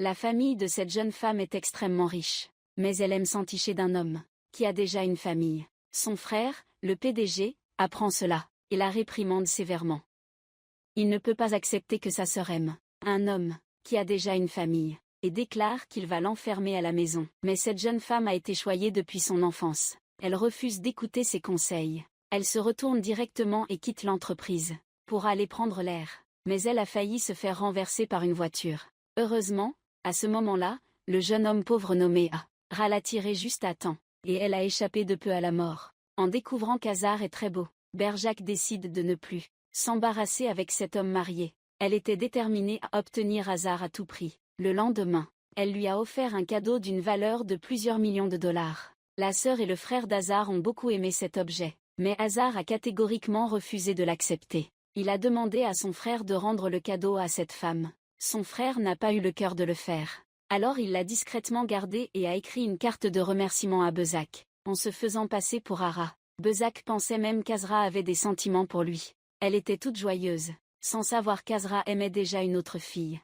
La famille de cette jeune femme est extrêmement riche, mais elle aime s'enticher d'un homme qui a déjà une famille. Son frère, le PDG, apprend cela et la réprimande sévèrement. Il ne peut pas accepter que sa sœur aime un homme qui a déjà une famille et déclare qu'il va l'enfermer à la maison. Mais cette jeune femme a été choyée depuis son enfance. Elle refuse d'écouter ses conseils. Elle se retourne directement et quitte l'entreprise pour aller prendre l'air. Mais elle a failli se faire renverser par une voiture. Heureusement, à ce moment-là, le jeune homme pauvre nommé Ara l'a tiré juste à temps, et elle a échappé de peu à la mort. En découvrant qu'Hazar est très beau, Berjak décide de ne plus s'embarrasser avec cet homme marié. Elle était déterminée à obtenir Hazar à tout prix. Le lendemain, elle lui a offert un cadeau d'une valeur de plusieurs millions de dollars. La sœur et le frère d'Hazar ont beaucoup aimé cet objet, mais Hazar a catégoriquement refusé de l'accepter. Il a demandé à son frère de rendre le cadeau à cette femme. Son frère n'a pas eu le cœur de le faire. Alors il l'a discrètement gardé et a écrit une carte de remerciement à Bezak, en se faisant passer pour Ara. Bezak pensait même qu'Azra avait des sentiments pour lui. Elle était toute joyeuse, sans savoir qu'Azra aimait déjà une autre fille.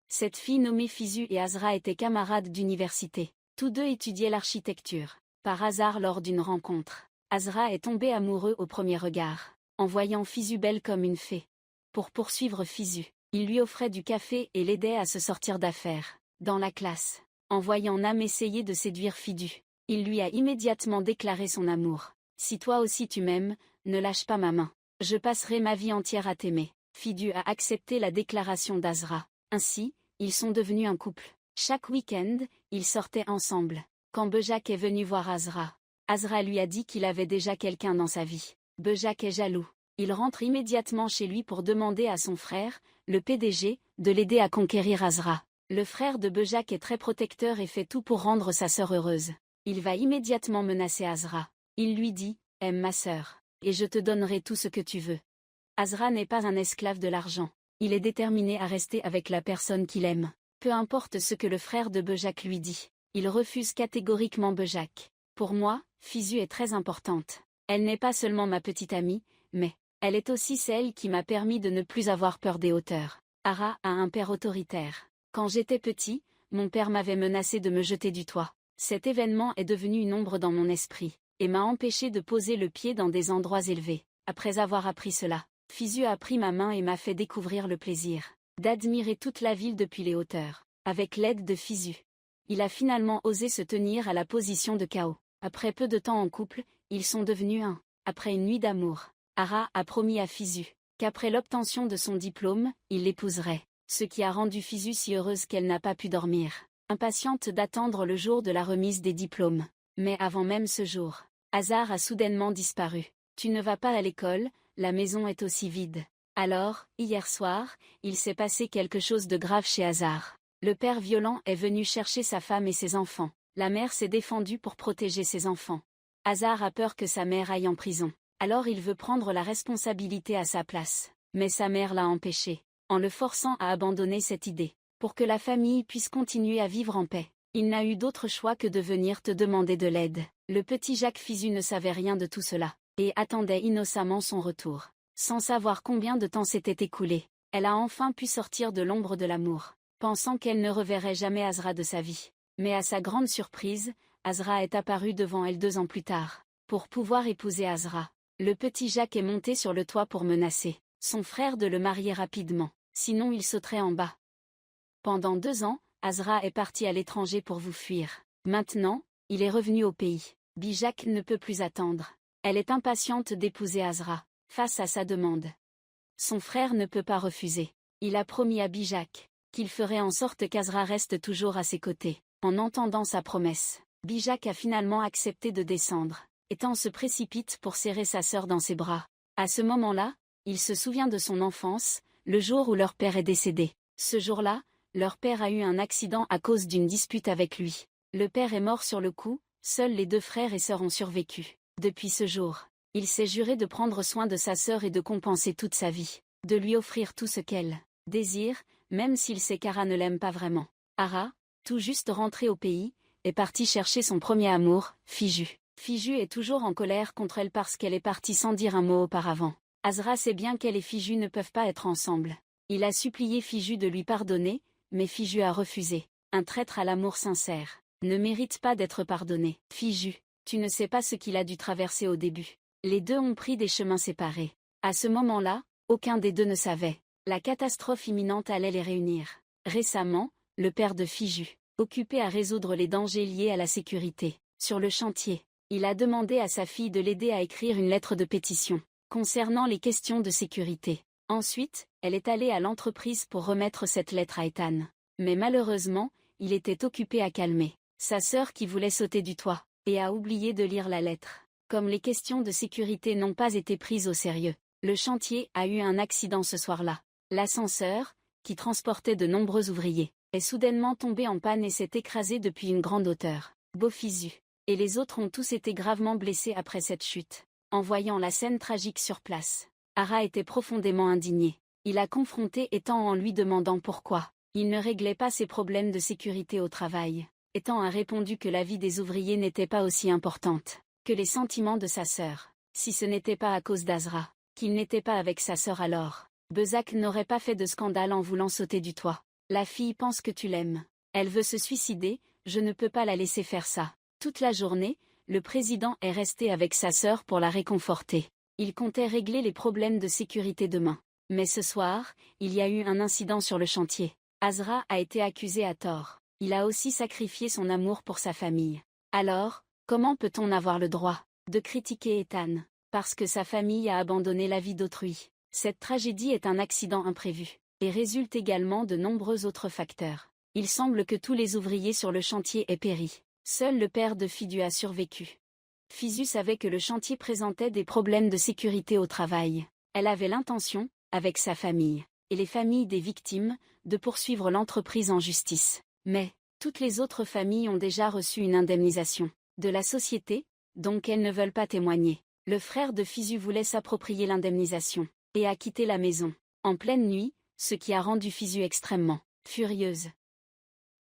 Cette fille nommée Fizu et Azra étaient camarades d'université. Tous deux étudiaient l'architecture. Par hasard lors d'une rencontre, Azra est tombé amoureux au premier regard, en voyant Fizu belle comme une fée. Pour poursuivre Fizu, il lui offrait du café et l'aidait à se sortir d'affaires. Dans la classe, en voyant Nam essayer de séduire Fidu, il lui a immédiatement déclaré son amour. « Si toi aussi tu m'aimes, ne lâche pas ma main. Je passerai ma vie entière à t'aimer. » Fidu a accepté la déclaration d'Azra. Ainsi, ils sont devenus un couple. Chaque week-end, ils sortaient ensemble. Quand Bezak est venu voir Azra, Azra lui a dit qu'il avait déjà quelqu'un dans sa vie. Bezak est jaloux. Il rentre immédiatement chez lui pour demander à son frère, le PDG, de l'aider à conquérir Azra. Le frère de Bezak est très protecteur et fait tout pour rendre sa sœur heureuse. Il va immédiatement menacer Azra. Il lui dit « Aime ma sœur, et je te donnerai tout ce que tu veux. » Azra n'est pas un esclave de l'argent. Il est déterminé à rester avec la personne qu'il aime. Peu importe ce que le frère de Bezak lui dit. Il refuse catégoriquement Bezak. Pour moi, Fizu est très importante. Elle n'est pas seulement ma petite amie, mais elle est aussi celle qui m'a permis de ne plus avoir peur des hauteurs. Ara a un père autoritaire. Quand j'étais petit, mon père m'avait menacé de me jeter du toit. Cet événement est devenu une ombre dans mon esprit, et m'a empêché de poser le pied dans des endroits élevés. Après avoir appris cela, Fizu a pris ma main et m'a fait découvrir le plaisir d'admirer toute la ville depuis les hauteurs. Avec l'aide de Fizu, il a finalement osé se tenir à la position de chaos. Après peu de temps en couple, ils sont devenus un. Après une nuit d'amour, Ara a promis à Fizu qu'après l'obtention de son diplôme, il l'épouserait. Ce qui a rendu Fizu si heureuse qu'elle n'a pas pu dormir, impatiente d'attendre le jour de la remise des diplômes. Mais avant même ce jour, Hazar a soudainement disparu. Tu ne vas pas à l'école, la maison est aussi vide. Alors, hier soir, il s'est passé quelque chose de grave chez Hazar. Le père violent est venu chercher sa femme et ses enfants. La mère s'est défendue pour protéger ses enfants. Hazar a peur que sa mère aille en prison. Alors il veut prendre la responsabilité à sa place. Mais sa mère l'a empêché, en le forçant à abandonner cette idée. Pour que la famille puisse continuer à vivre en paix, il n'a eu d'autre choix que de venir te demander de l'aide. Le petit Jacques Fizu ne savait rien de tout cela, et attendait innocemment son retour. Sans savoir combien de temps s'était écoulé, elle a enfin pu sortir de l'ombre de l'amour, pensant qu'elle ne reverrait jamais Azra de sa vie. Mais à sa grande surprise, Azra est apparu devant elle 2 ans plus tard. Pour pouvoir épouser Azra, le petit Jacques est monté sur le toit pour menacer son frère de le marier rapidement, sinon il sauterait en bas. Pendant 2 ans, Azra est parti à l'étranger pour vous fuir. Maintenant, il est revenu au pays. Bijak ne peut plus attendre. Elle est impatiente d'épouser Azra, face à sa demande. Son frère ne peut pas refuser. Il a promis à Bijak qu'il ferait en sorte qu'Azra reste toujours à ses côtés. En entendant sa promesse, Bijak a finalement accepté de descendre, et Tan se précipite pour serrer sa sœur dans ses bras. À ce moment-là, il se souvient de son enfance, le jour où leur père est décédé. Ce jour-là, leur père a eu un accident à cause d'une dispute avec lui. Le père est mort sur le coup, seuls les 2 frères et sœurs ont survécu. Depuis ce jour, il s'est juré de prendre soin de sa sœur et de compenser toute sa vie, de lui offrir tout ce qu'elle désire, même s'il sait qu'Ara ne l'aime pas vraiment. Ara, tout juste rentrée au pays, est partie chercher son premier amour, Fiju. Fiju est toujours en colère contre elle parce qu'elle est partie sans dire un mot auparavant. Azra sait bien qu'elle et Fiju ne peuvent pas être ensemble. Il a supplié Fiju de lui pardonner, mais Fiju a refusé. Un traître à l'amour sincère ne mérite pas d'être pardonné. Fiju, tu ne sais pas ce qu'il a dû traverser au début. Les deux ont pris des chemins séparés. À ce moment-là, aucun des deux ne savait. La catastrophe imminente allait les réunir. Récemment, le père de Fiju, occupé à résoudre les dangers liés à la sécurité, sur le chantier, il a demandé à sa fille de l'aider à écrire une lettre de pétition concernant les questions de sécurité. Ensuite, elle est allée à l'entreprise pour remettre cette lettre à Ethan. Mais malheureusement, il était occupé à calmer sa sœur qui voulait sauter du toit, et a oublié de lire la lettre. Comme les questions de sécurité n'ont pas été prises au sérieux, le chantier a eu un accident ce soir-là. L'ascenseur, qui transportait de nombreux ouvriers, est soudainement tombé en panne et s'est écrasé depuis une grande hauteur. Fizu et les autres ont tous été gravement blessés après cette chute. En voyant la scène tragique sur place, Hara était profondément indigné. Il a confronté Ethan en lui demandant pourquoi il ne réglait pas ses problèmes de sécurité au travail. Ethan a répondu que la vie des ouvriers n'était pas aussi importante que les sentiments de sa sœur. Si ce n'était pas à cause d'Azra, qu'il n'était pas avec sa sœur alors, Bezac n'aurait pas fait de scandale en voulant sauter du toit. La fille pense que tu l'aimes. Elle veut se suicider, je ne peux pas la laisser faire ça. Toute la journée, le président est resté avec sa sœur pour la réconforter. Il comptait régler les problèmes de sécurité demain. Mais ce soir, il y a eu un incident sur le chantier. Azra a été accusé à tort. Il a aussi sacrifié son amour pour sa famille. Alors, comment peut-on avoir le droit de critiquer Ethan parce que sa famille a abandonné la vie d'autrui? Cette tragédie est un accident imprévu et résulte également de nombreux autres facteurs. Il semble que tous les ouvriers sur le chantier aient péri. Seul le père de Fidu a survécu. Fizu savait que le chantier présentait des problèmes de sécurité au travail. Elle avait l'intention, avec sa famille et les familles des victimes, de poursuivre l'entreprise en justice. Mais, toutes les autres familles ont déjà reçu une indemnisation de la société, donc elles ne veulent pas témoigner. Le frère de Fizu voulait s'approprier l'indemnisation et a quitté la maison en pleine nuit, ce qui a rendu Fizu extrêmement furieuse.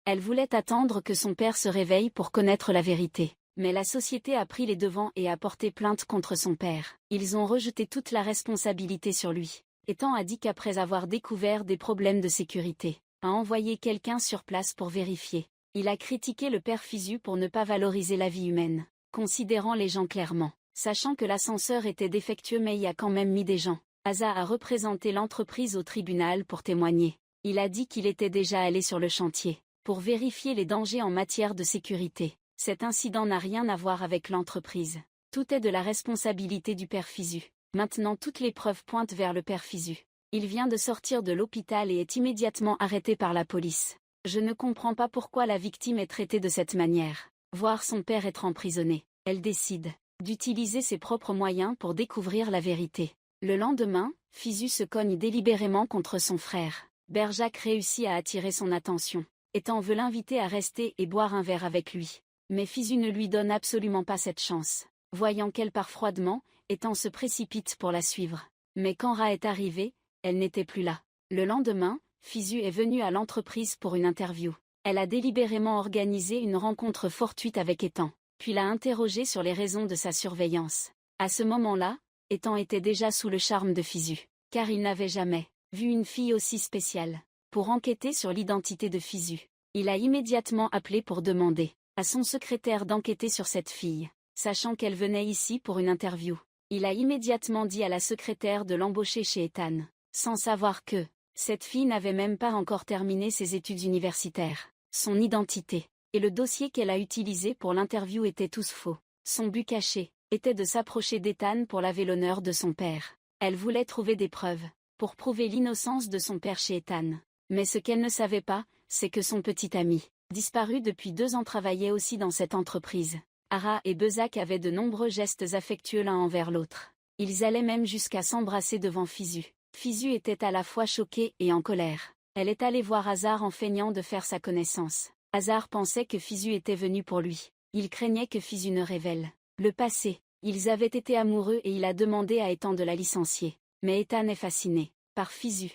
Elle voulait attendre que son père se réveille pour connaître la vérité. Mais la société a pris les devants et a porté plainte contre son père. Ils ont rejeté toute la responsabilité sur lui. Ethan a dit qu'après avoir découvert des problèmes de sécurité, a envoyé quelqu'un sur place pour vérifier. Il a critiqué le père Fizu pour ne pas valoriser la vie humaine, considérant les gens clairement. Sachant que l'ascenseur était défectueux mais y a quand même mis des gens. Asa a représenté l'entreprise au tribunal pour témoigner. Il a dit qu'il était déjà allé sur le chantier pour vérifier les dangers en matière de sécurité. Cet incident n'a rien à voir avec l'entreprise. Tout est de la responsabilité du père Fizu. Maintenant toutes les preuves pointent vers le père Fizu. Il vient de sortir de l'hôpital et est immédiatement arrêté par la police. Je ne comprends pas pourquoi la victime est traitée de cette manière. Voir son père être emprisonné. Elle décide d'utiliser ses propres moyens pour découvrir la vérité. Le lendemain, Fizu se cogne délibérément contre son frère. Berjac réussit à attirer son attention. Ethan veut l'inviter à rester et boire un verre avec lui. Mais Fizu ne lui donne absolument pas cette chance. Voyant qu'elle part froidement, Ethan se précipite pour la suivre. Mais quand Ra est arrivée, elle n'était plus là. Le lendemain, Fizu est venue à l'entreprise pour une interview. Elle a délibérément organisé une rencontre fortuite avec Ethan, puis l'a interrogé sur les raisons de sa surveillance. À ce moment-là, Ethan était déjà sous le charme de Fizu, car il n'avait jamais vu une fille aussi spéciale. Pour enquêter sur l'identité de Fizu, il a immédiatement appelé pour demander à son secrétaire d'enquêter sur cette fille, sachant qu'elle venait ici pour une interview. Il a immédiatement dit à la secrétaire de l'embaucher chez Ethan, sans savoir que cette fille n'avait même pas encore terminé ses études universitaires. Son identité et le dossier qu'elle a utilisé pour l'interview étaient tous faux. Son but caché était de s'approcher d'Ethan pour laver l'honneur de son père. Elle voulait trouver des preuves pour prouver l'innocence de son père chez Ethan. Mais ce qu'elle ne savait pas, c'est que son petit ami, disparu depuis 2 ans, travaillait aussi dans cette entreprise. Hara et Bezac avaient de nombreux gestes affectueux l'un envers l'autre. Ils allaient même jusqu'à s'embrasser devant Fizu. Fizu était à la fois choquée et en colère. Elle est allée voir Hazard en feignant de faire sa connaissance. Hazard pensait que Fizu était venu pour lui. Il craignait que Fizu ne révèle le passé. Ils avaient été amoureux et il a demandé à Ethan de la licencier. Mais Ethan est fasciné par Fizu.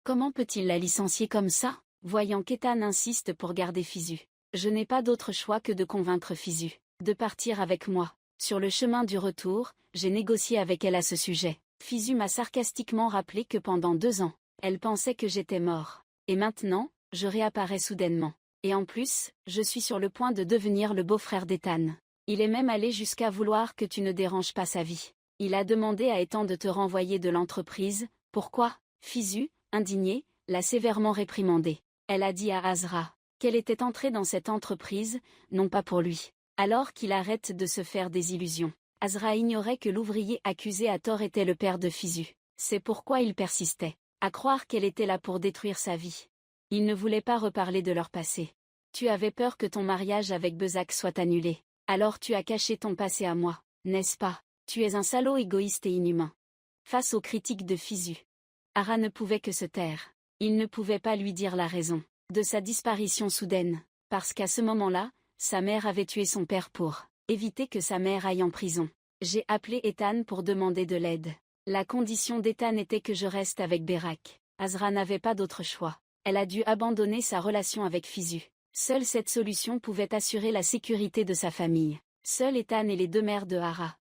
Comment peut-il la licencier comme ça? Voyant qu'Ethan insiste pour garder Fizu. Je n'ai pas d'autre choix que de convaincre Fizu de partir avec moi. Sur le chemin du retour, j'ai négocié avec elle à ce sujet. Fizu m'a sarcastiquement rappelé que pendant 2 ans, elle pensait que j'étais mort. Et maintenant, je réapparais soudainement. Et en plus, je suis sur le point de devenir le beau-frère d'Ethan. Il est même allé jusqu'à vouloir que tu ne déranges pas sa vie. Il a demandé à Ethan de te renvoyer de l'entreprise. Pourquoi? Fisu, indignée, l'a sévèrement réprimandé. Elle a dit à Azra qu'elle était entrée dans cette entreprise, non pas pour lui. Alors qu'il arrête de se faire des illusions. Azra ignorait que l'ouvrier accusé à tort était le père de Fisu. C'est pourquoi il persistait à croire qu'elle était là pour détruire sa vie. Il ne voulait pas reparler de leur passé. Tu avais peur que ton mariage avec Bezac soit annulé. Alors tu as caché ton passé à moi, n'est-ce pas? Tu es un salaud égoïste et inhumain. Face aux critiques de Fisu, Ara ne pouvait que se taire. Il ne pouvait pas lui dire la raison de sa disparition soudaine, parce qu'à ce moment-là, sa mère avait tué son père pour éviter que sa mère aille en prison. J'ai appelé Ethan pour demander de l'aide. La condition d'Ethan était que je reste avec Berak. Azra n'avait pas d'autre choix. Elle a dû abandonner sa relation avec Fisu. Seule cette solution pouvait assurer la sécurité de sa famille. Seul Ethan et les 2 mères de Ara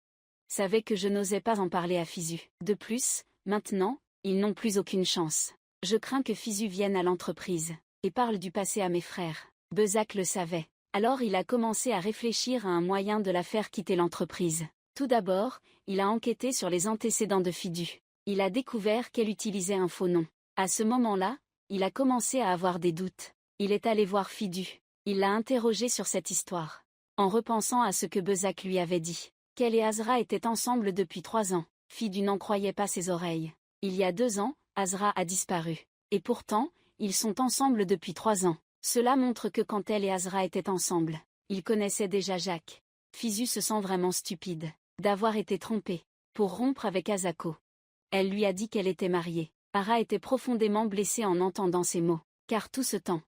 savaient que je n'osais pas en parler à Fisu. De plus, maintenant, ils n'ont plus aucune chance. Je crains que Fisu vienne à l'entreprise et parle du passé à mes frères. Bezac le savait. Alors il a commencé à réfléchir à un moyen de la faire quitter l'entreprise. Tout d'abord, il a enquêté sur les antécédents de Fidu. Il a découvert qu'elle utilisait un faux nom. À ce moment-là, il a commencé à avoir des doutes. Il est allé voir Fidu. Il l'a interrogé sur cette histoire. En repensant à ce que Bezac lui avait dit, qu'elle et Azra étaient ensemble depuis 3 ans, Fidu n'en croyait pas ses oreilles. Il y a 2 ans, Azra a disparu. Et pourtant, ils sont ensemble depuis 3 ans. Cela montre que quand elle et Azra étaient ensemble, ils connaissaient déjà Jacques. Fisu se sent vraiment stupide d'avoir été trompée pour rompre avec Asako. Elle lui a dit qu'elle était mariée. Ara était profondément blessée en entendant ces mots, car tout ce temps,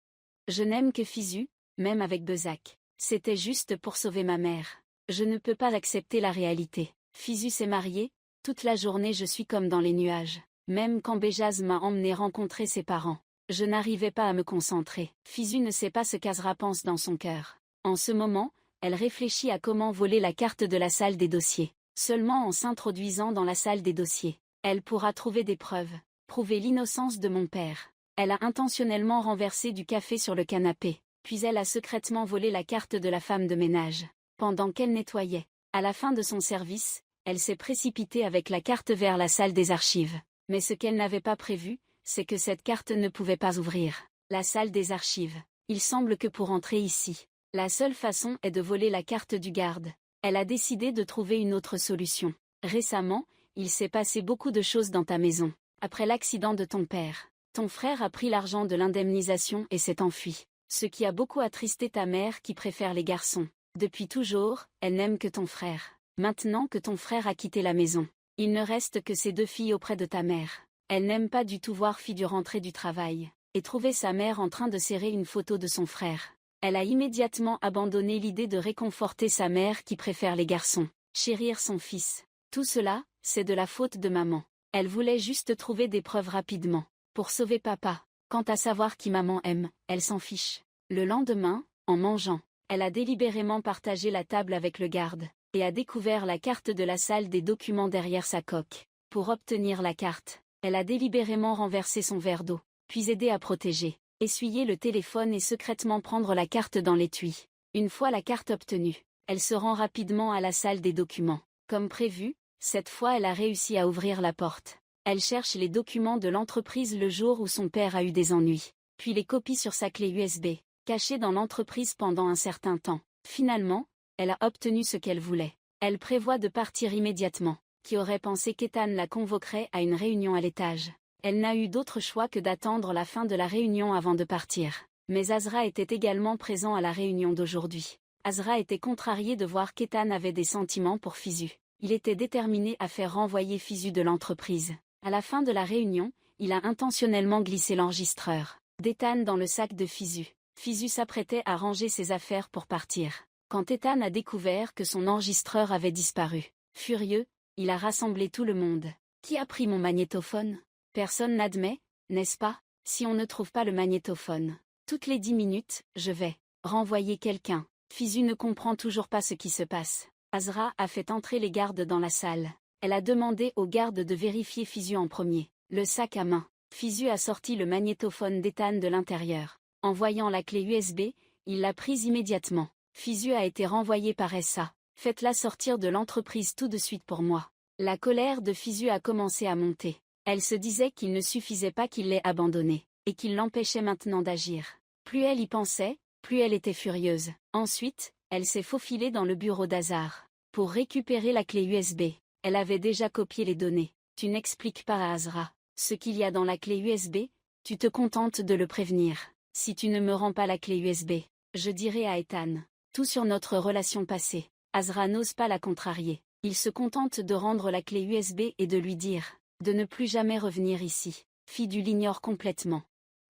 je n'aime que Fisu, même avec Bezac. C'était juste pour sauver ma mère. Je ne peux pas accepter la réalité. Fisu s'est marié, toute la journée je suis comme dans les nuages. Même quand Béjaz m'a emmené rencontrer ses parents, je n'arrivais pas à me concentrer. Fisu ne sait pas ce qu'Azra pense dans son cœur. En ce moment, elle réfléchit à comment voler la carte de la salle des dossiers. Seulement en s'introduisant dans la salle des dossiers, elle pourra trouver des preuves, prouver l'innocence de mon père. Elle a intentionnellement renversé du café sur le canapé, puis elle a secrètement volé la carte de la femme de ménage. Pendant qu'elle nettoyait, à la fin de son service, elle s'est précipitée avec la carte vers la salle des archives. Mais ce qu'elle n'avait pas prévu, c'est que cette carte ne pouvait pas ouvrir la salle des archives. Il semble que pour entrer ici, la seule façon est de voler la carte du garde. Elle a décidé de trouver une autre solution. Récemment, il s'est passé beaucoup de choses dans ta maison. Après l'accident de ton père, ton frère a pris l'argent de l'indemnisation et s'est enfui. Ce qui a beaucoup attristé ta mère qui préfère les garçons. Depuis toujours, elle n'aime que ton frère. Maintenant que ton frère a quitté la maison, il ne reste que ces 2 filles auprès de ta mère. Elle n'aime pas du tout voir Fidu rentrer du travail et trouver sa mère en train de serrer une photo de son frère. Elle a immédiatement abandonné l'idée de réconforter sa mère qui préfère les garçons, chérir son fils. Tout cela, c'est de la faute de maman. Elle voulait juste trouver des preuves rapidement, pour sauver papa. Quant à savoir qui maman aime, elle s'en fiche. Le lendemain, en mangeant, elle a délibérément partagé la table avec le garde, et a découvert la carte de la salle des documents derrière sa coque. Pour obtenir la carte, elle a délibérément renversé son verre d'eau, puis aidé à protéger, essuyer le téléphone et secrètement prendre la carte dans l'étui. Une fois la carte obtenue, elle se rend rapidement à la salle des documents. Comme prévu, cette fois elle a réussi à ouvrir la porte. Elle cherche les documents de l'entreprise le jour où son père a eu des ennuis, puis les copie sur sa clé USB, cachée dans l'entreprise pendant un certain temps. Finalement, elle a obtenu ce qu'elle voulait. Elle prévoit de partir immédiatement. Qui aurait pensé qu'Ethan la convoquerait à une réunion à l'étage. Elle n'a eu d'autre choix que d'attendre la fin de la réunion avant de partir. Mais Azra était également présent à la réunion d'aujourd'hui. Azra était contrarié de voir qu'Ethan avait des sentiments pour Fisu. Il était déterminé à faire renvoyer Fisu de l'entreprise. À la fin de la réunion, il a intentionnellement glissé l'enregistreur d'Ethan dans le sac de Fisu. Fisu s'apprêtait à ranger ses affaires pour partir, quand Ethan a découvert que son enregistreur avait disparu. Furieux, il a rassemblé tout le monde. Qui a pris mon magnétophone? Personne n'admet, n'est-ce pas? Si on ne trouve pas le magnétophone, toutes les 10 minutes, je vais renvoyer quelqu'un. Fisu ne comprend toujours pas ce qui se passe. Azra a fait entrer les gardes dans la salle. Elle a demandé aux gardes de vérifier Fisu en premier. Le sac à main. Fisu a sorti le magnétophone d'Ethan de l'intérieur. En voyant la clé USB, il l'a prise immédiatement. Fisu a été renvoyé par SA. Faites-la sortir de l'entreprise tout de suite pour moi. La colère de Fisu a commencé à monter. Elle se disait qu'il ne suffisait pas qu'il l'ait abandonnée, et qu'il l'empêchait maintenant d'agir. Plus elle y pensait, plus elle était furieuse. Ensuite, elle s'est faufilée dans le bureau d'Azar. Pour récupérer la clé USB, elle avait déjà copié les données. Tu n'expliques pas à Azra ce qu'il y a dans la clé USB, tu te contentes de le prévenir. Si tu ne me rends pas la clé USB, je dirai à Ethan tout sur notre relation passée. Azra n'ose pas la contrarier. Il se contente de rendre la clé USB et de lui dire de ne plus jamais revenir ici. Fidu l'ignore complètement.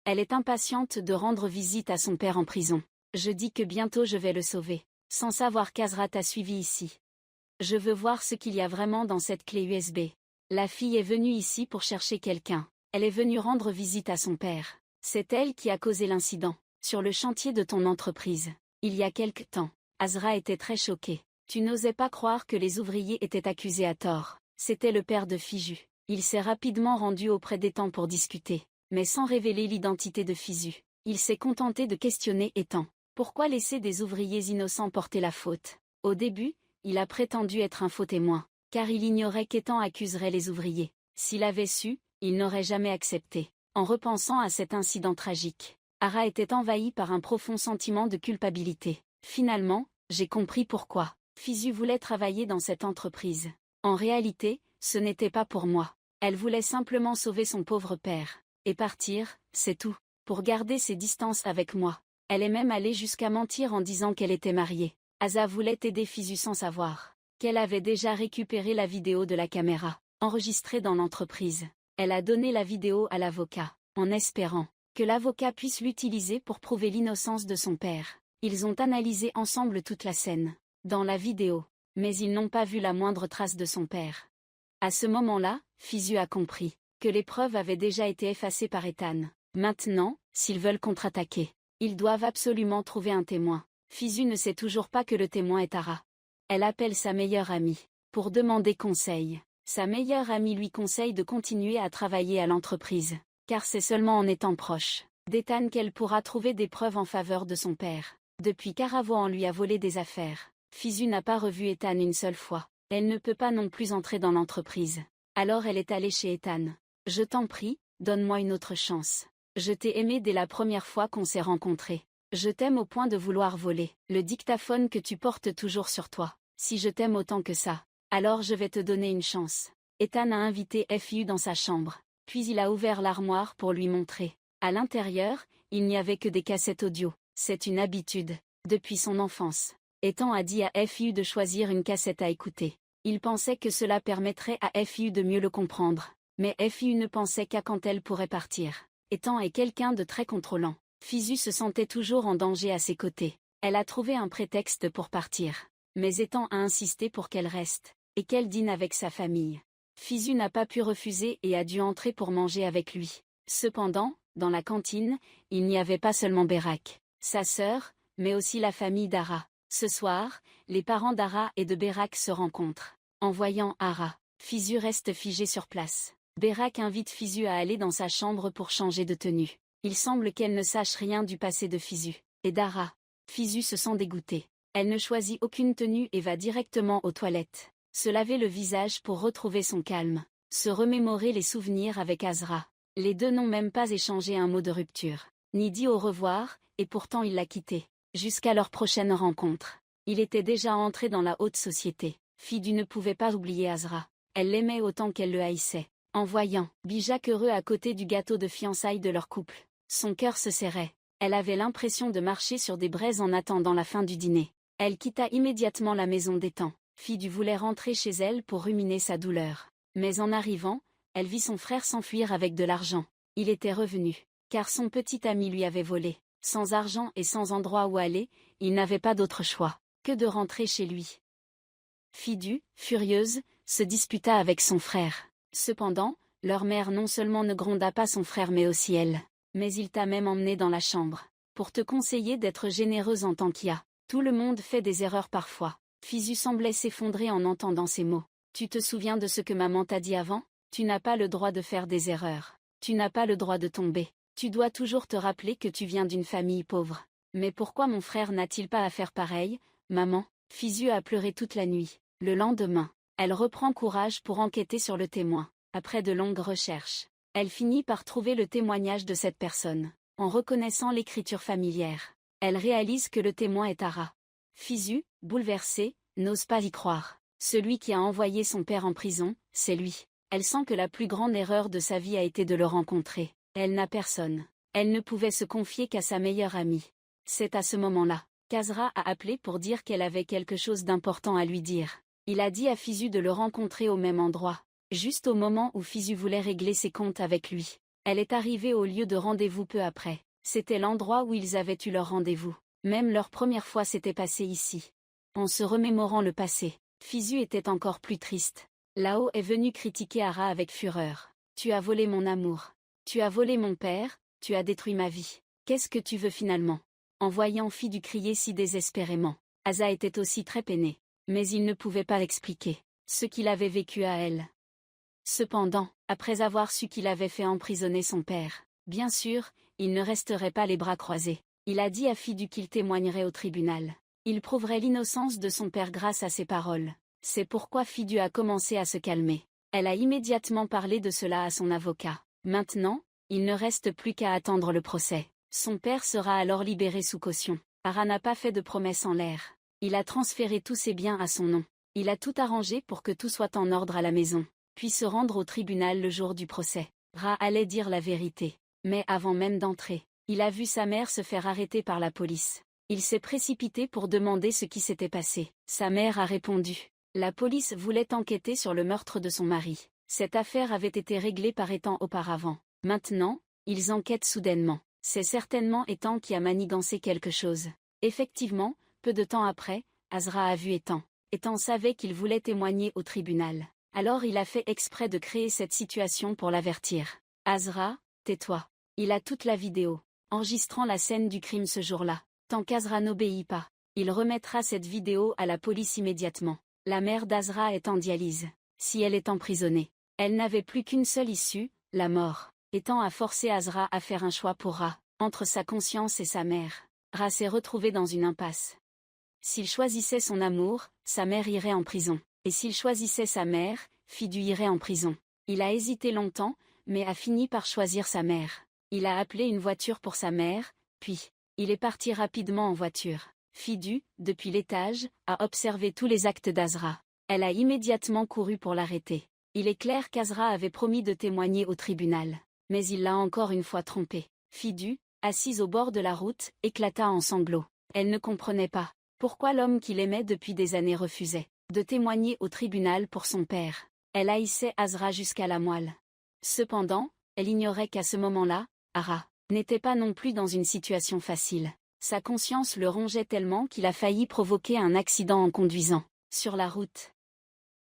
Elle est impatiente de rendre visite à son père en prison. Je dis que bientôt je vais le sauver, sans savoir qu'Azra t'a suivi ici. Je veux voir ce qu'il y a vraiment dans cette clé USB. La fille est venue ici pour chercher quelqu'un. Elle est venue rendre visite à son père. C'est elle qui a causé l'incident, sur le chantier de ton entreprise. Il y a quelque temps, Azra était très choquée. Tu n'osais pas croire que les ouvriers étaient accusés à tort. C'était le père de Fisu. Il s'est rapidement rendu auprès d'Ethan pour discuter, mais sans révéler l'identité de Fisu. Il s'est contenté de questionner Ethan. Pourquoi laisser des ouvriers innocents porter la faute? Au début, il a prétendu être un faux témoin, car il ignorait qu'Ethan accuserait les ouvriers. S'il avait su, il n'aurait jamais accepté. En repensant à cet incident tragique, Ara était envahie par un profond sentiment de culpabilité. Finalement, j'ai compris pourquoi. Fisu voulait travailler dans cette entreprise. En réalité, ce n'était pas pour moi. Elle voulait simplement sauver son pauvre père. Et partir, c'est tout. Pour garder ses distances avec moi. Elle est même allée jusqu'à mentir en disant qu'elle était mariée. Asa voulait aider Fisu sans savoir qu'elle avait déjà récupéré la vidéo de la caméra, enregistrée dans l'entreprise. Elle a donné la vidéo à l'avocat, en espérant que l'avocat puisse l'utiliser pour prouver l'innocence de son père. Ils ont analysé ensemble toute la scène, dans la vidéo, mais ils n'ont pas vu la moindre trace de son père. À ce moment-là, Fisu a compris que les preuves avaient déjà été effacées par Ethan. Maintenant, s'ils veulent contre-attaquer, ils doivent absolument trouver un témoin. Fisu ne sait toujours pas que le témoin est Ara. Elle appelle sa meilleure amie pour demander conseil. Sa meilleure amie lui conseille de continuer à travailler à l'entreprise, car c'est seulement en étant proche d'Ethan qu'elle pourra trouver des preuves en faveur de son père. Depuis qu'Aravoan lui a volé des affaires, Fisu n'a pas revu Ethan une seule fois. Elle ne peut pas non plus entrer dans l'entreprise. Alors elle est allée chez Ethan. Je t'en prie, donne-moi une autre chance. Je t'ai aimé dès la première fois qu'on s'est rencontrés. Je t'aime au point de vouloir voler le dictaphone que tu portes toujours sur toi. Si je t'aime autant que ça, alors je vais te donner une chance. Ethan a invité Fiu dans sa chambre, puis il a ouvert l'armoire pour lui montrer. À l'intérieur, il n'y avait que des cassettes audio. C'est une habitude, depuis son enfance. Ethan a dit à Fiu de choisir une cassette à écouter. Il pensait que cela permettrait à Fiu de mieux le comprendre. Mais Fiu ne pensait qu'à quand elle pourrait partir. Ethan est quelqu'un de très contrôlant. Fisu se sentait toujours en danger à ses côtés. Elle a trouvé un prétexte pour partir. Mais Ethan a insisté pour qu'elle reste, et qu'elle dîne avec sa famille. Fisu n'a pas pu refuser et a dû entrer pour manger avec lui. Cependant, dans la cantine, il n'y avait pas seulement Berak, sa sœur, mais aussi la famille d'Ara. Ce soir, les parents d'Ara et de Berak se rencontrent. En voyant Ara, Fisu reste figé sur place. Berak invite Fisu à aller dans sa chambre pour changer de tenue. Il semble qu'elle ne sache rien du passé de Fisu et d'Ara. Fisu se sent dégoûtée. Elle ne choisit aucune tenue et va directement aux toilettes. Se laver le visage pour retrouver son calme. Se remémorer les souvenirs avec Azra. Les deux n'ont même pas échangé un mot de rupture, ni dit au revoir, et pourtant il l'a quittée. Jusqu'à leur prochaine rencontre. Il était déjà entré dans la haute société. Fidu ne pouvait pas oublier Azra. Elle l'aimait autant qu'elle le haïssait. En voyant Bijak heureux à côté du gâteau de fiançailles de leur couple, son cœur se serrait. Elle avait l'impression de marcher sur des braises en attendant la fin du dîner. Elle quitta immédiatement la maison d'Ethan. Fidu voulait rentrer chez elle pour ruminer sa douleur. Mais en arrivant, elle vit son frère s'enfuir avec de l'argent. Il était revenu, car son petit ami lui avait volé. Sans argent et sans endroit où aller, il n'avait pas d'autre choix que de rentrer chez lui. Fidu, furieuse, se disputa avec son frère. Cependant, leur mère non seulement ne gronda pas son frère mais aussi elle. Mais il t'a même emmené dans la chambre, pour te conseiller d'être généreuse en tant qu'Ia. Tout le monde fait des erreurs parfois. Fisu semblait s'effondrer en entendant ces mots. Tu te souviens de ce que maman t'a dit avant? Tu n'as pas le droit de faire des erreurs. Tu n'as pas le droit de tomber. Tu dois toujours te rappeler que tu viens d'une famille pauvre. Mais pourquoi mon frère n'a-t-il pas à faire pareil, maman? Fisu a pleuré toute la nuit. Le lendemain, elle reprend courage pour enquêter sur le témoin. Après de longues recherches, elle finit par trouver le témoignage de cette personne. En reconnaissant l'écriture familière, elle réalise que le témoin est Ara. Fisu, bouleversée, n'ose pas y croire. Celui qui a envoyé son père en prison, c'est lui. Elle sent que la plus grande erreur de sa vie a été de le rencontrer. Elle n'a personne. Elle ne pouvait se confier qu'à sa meilleure amie. C'est à ce moment-là qu'Azra a appelé pour dire qu'elle avait quelque chose d'important à lui dire. Il a dit à Fisu de le rencontrer au même endroit, juste au moment où Fisu voulait régler ses comptes avec lui. Elle est arrivée au lieu de rendez-vous peu après. C'était l'endroit où ils avaient eu leur rendez-vous. Même leur première fois s'était passée ici. En se remémorant le passé, Fisu était encore plus triste. Lao est venu critiquer Ara avec fureur. Tu as volé mon amour. Tu as volé mon père, tu as détruit ma vie. Qu'est-ce que tu veux finalement? En voyant Fidu crier si désespérément, Asa était aussi très peiné. Mais il ne pouvait pas expliquer ce qu'il avait vécu à elle. Cependant, après avoir su qu'il avait fait emprisonner son père, bien sûr, il ne resterait pas les bras croisés. Il a dit à Fidu qu'il témoignerait au tribunal. Il prouverait l'innocence de son père grâce à ses paroles. C'est pourquoi Fidu a commencé à se calmer. Elle a immédiatement parlé de cela à son avocat. Maintenant, il ne reste plus qu'à attendre le procès. Son père sera alors libéré sous caution. Ara n'a pas fait de promesses en l'air. Il a transféré tous ses biens à son nom. Il a tout arrangé pour que tout soit en ordre à la maison, puis se rendre au tribunal le jour du procès. Ra allait dire la vérité. Mais avant même d'entrer, il a vu sa mère se faire arrêter par la police. Il s'est précipité pour demander ce qui s'était passé. Sa mère a répondu. La police voulait enquêter sur le meurtre de son mari. Cette affaire avait été réglée par Ethan auparavant. Maintenant, ils enquêtent soudainement. C'est certainement Ethan qui a manigancé quelque chose. Effectivement, peu de temps après, Azra a vu Ethan. Ethan savait qu'il voulait témoigner au tribunal. Alors il a fait exprès de créer cette situation pour l'avertir. Azra, tais-toi. Il a toute la vidéo, enregistrant la scène du crime ce jour-là. Tant qu'Azra n'obéit pas, il remettra cette vidéo à la police immédiatement. La mère d'Azra est en dialyse. Si elle est emprisonnée, elle n'avait plus qu'une seule issue, la mort. Ethan a forcé Azra à faire un choix pour Ra, entre sa conscience et sa mère. Ra s'est retrouvé dans une impasse. S'il choisissait son amour, sa mère irait en prison. Et s'il choisissait sa mère, Fidu irait en prison. Il a hésité longtemps, mais a fini par choisir sa mère. Il a appelé une voiture pour sa mère, puis, il est parti rapidement en voiture. Fidu, depuis l'étage, a observé tous les actes d'Azra. Elle a immédiatement couru pour l'arrêter. Il est clair qu'Azra avait promis de témoigner au tribunal. Mais il l'a encore une fois trompée. Fidu, assise au bord de la route, éclata en sanglots. Elle ne comprenait pas pourquoi l'homme qu'il aimait depuis des années refusait de témoigner au tribunal pour son père. Elle haïssait Azra jusqu'à la moelle. Cependant, elle ignorait qu'à ce moment-là, Ara n'était pas non plus dans une situation facile. Sa conscience le rongeait tellement qu'il a failli provoquer un accident en conduisant sur la route.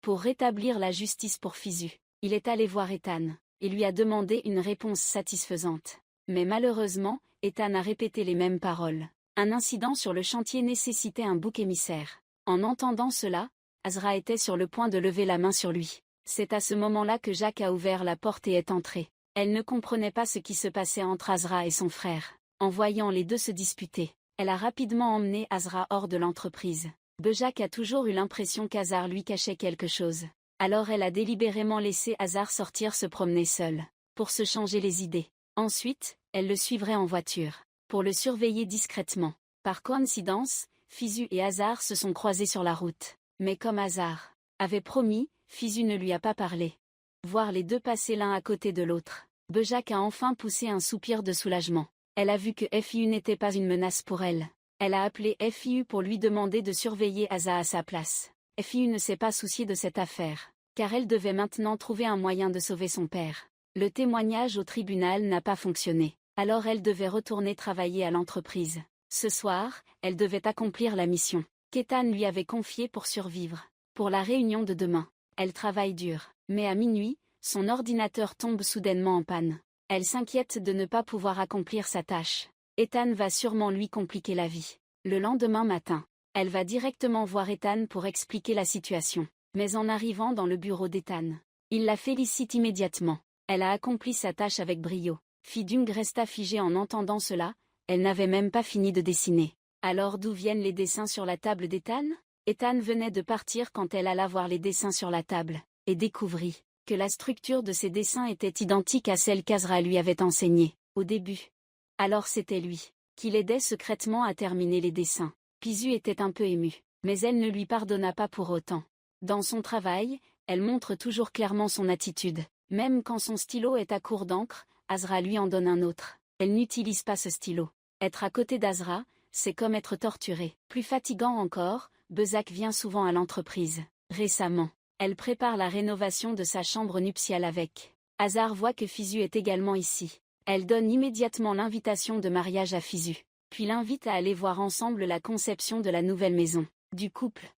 Pour rétablir la justice pour Fisu, il est allé voir Ethan et lui a demandé une réponse satisfaisante. Mais malheureusement, Ethan a répété les mêmes paroles. Un incident sur le chantier nécessitait un bouc émissaire. En entendant cela, Azra était sur le point de lever la main sur lui. C'est à ce moment-là que Jacques a ouvert la porte et est entré. Elle ne comprenait pas ce qui se passait entre Azra et son frère. En voyant les deux se disputer, elle a rapidement emmené Azra hors de l'entreprise. Jacques a toujours eu l'impression qu'Azar lui cachait quelque chose. Alors elle a délibérément laissé Azar sortir se promener seul, pour se changer les idées. Ensuite, elle le suivrait en voiture, pour le surveiller discrètement. Par coïncidence, Fisu et Azar se sont croisés sur la route. Mais comme Azar avait promis, Fisu ne lui a pas parlé. Voir les deux passer l'un à côté de l'autre, Jacques a enfin poussé un soupir de soulagement. Elle a vu que Fiu n'était pas une menace pour elle. Elle a appelé Fiu pour lui demander de surveiller Asa à sa place. Fiu ne s'est pas souciée de cette affaire, car elle devait maintenant trouver un moyen de sauver son père. Le témoignage au tribunal n'a pas fonctionné, alors elle devait retourner travailler à l'entreprise. Ce soir, elle devait accomplir la mission qu'Ethan lui avait confiée pour survivre. Pour la réunion de demain, elle travaille dur, mais à minuit, son ordinateur tombe soudainement en panne. Elle s'inquiète de ne pas pouvoir accomplir sa tâche. Ethan va sûrement lui compliquer la vie. Le lendemain matin, elle va directement voir Ethan pour expliquer la situation. Mais en arrivant dans le bureau d'Ethan, il la félicite immédiatement. Elle a accompli sa tâche avec brio. Fidung resta figée en entendant cela, elle n'avait même pas fini de dessiner. Alors d'où viennent les dessins sur la table d'Ethan? Ethan venait de partir quand elle alla voir les dessins sur la table, et découvrit que la structure de ces dessins était identique à celle qu'Azra lui avait enseignée, au début. Alors c'était lui, qui l'aidait secrètement à terminer les dessins. Fisu était un peu émue, mais elle ne lui pardonna pas pour autant. Dans son travail, elle montre toujours clairement son attitude. Même quand son stylo est à court d'encre, Azra lui en donne un autre. Elle n'utilise pas ce stylo. Être à côté d'Azra, c'est comme être torturé. Plus fatigant encore, Besak vient souvent à l'entreprise. Récemment, elle prépare la rénovation de sa chambre nuptiale avec. Azar voit que Fisu est également ici. Elle donne immédiatement l'invitation de mariage à Fisu, puis l'invite à aller voir ensemble la conception de la nouvelle maison du couple.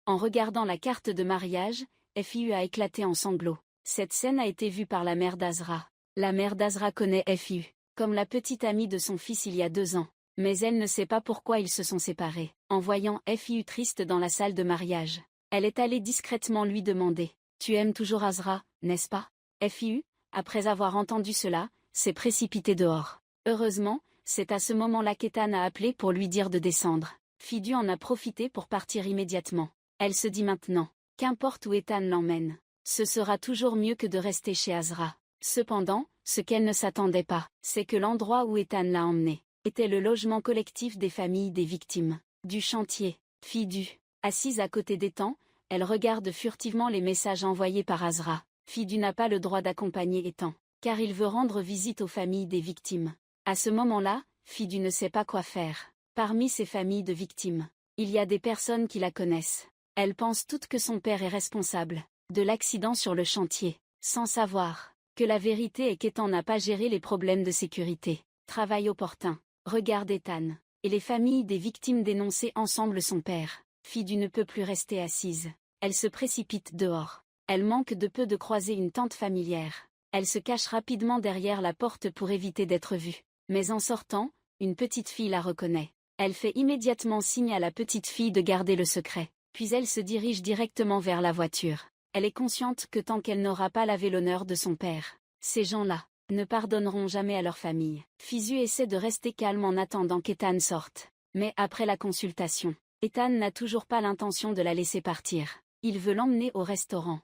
En regardant la carte de mariage, Fiu a éclaté en sanglots. Cette scène a été vue par la mère d'Azra. La mère d'Azra connaît Fiu, comme la petite amie de son fils il y a 2 ans. Mais elle ne sait pas pourquoi ils se sont séparés. En voyant Fiu triste dans la salle de mariage, elle est allée discrètement lui demander « Tu aimes toujours Azra, n'est-ce pas ?» Fiu, après avoir entendu cela, s'est précipité dehors. Heureusement, c'est à ce moment-là qu'Ethan a appelé pour lui dire de descendre. Fidu en a profité pour partir immédiatement. Elle se dit maintenant, qu'importe où Ethan l'emmène, ce sera toujours mieux que de rester chez Azra. Cependant, ce qu'elle ne s'attendait pas, c'est que l'endroit où Ethan l'a emmenée était le logement collectif des familles des victimes du chantier. Fidu, assise à côté d'Ethan, elle regarde furtivement les messages envoyés par Azra. Fidu n'a pas le droit d'accompagner Ethan, car il veut rendre visite aux familles des victimes. À ce moment-là, Fidu ne sait pas quoi faire. Parmi ces familles de victimes, il y a des personnes qui la connaissent. Elles pensent toutes que son père est responsable de l'accident sur le chantier, sans savoir que la vérité est qu'Ethan n'a pas géré les problèmes de sécurité. Travail opportun. Regarde Ethan, et les familles des victimes dénoncer ensemble son père. Fidu ne peut plus rester assise. Elle se précipite dehors. Elle manque de peu de croiser une tente familière. Elle se cache rapidement derrière la porte pour éviter d'être vue. Mais en sortant, une petite fille la reconnaît. Elle fait immédiatement signe à la petite fille de garder le secret. Puis elle se dirige directement vers la voiture. Elle est consciente que tant qu'elle n'aura pas lavé l'honneur de son père, ces gens-là ne pardonneront jamais à leur famille. Fisu essaie de rester calme en attendant qu'Ethan sorte. Mais après la consultation, Ethan n'a toujours pas l'intention de la laisser partir. Il veut l'emmener au restaurant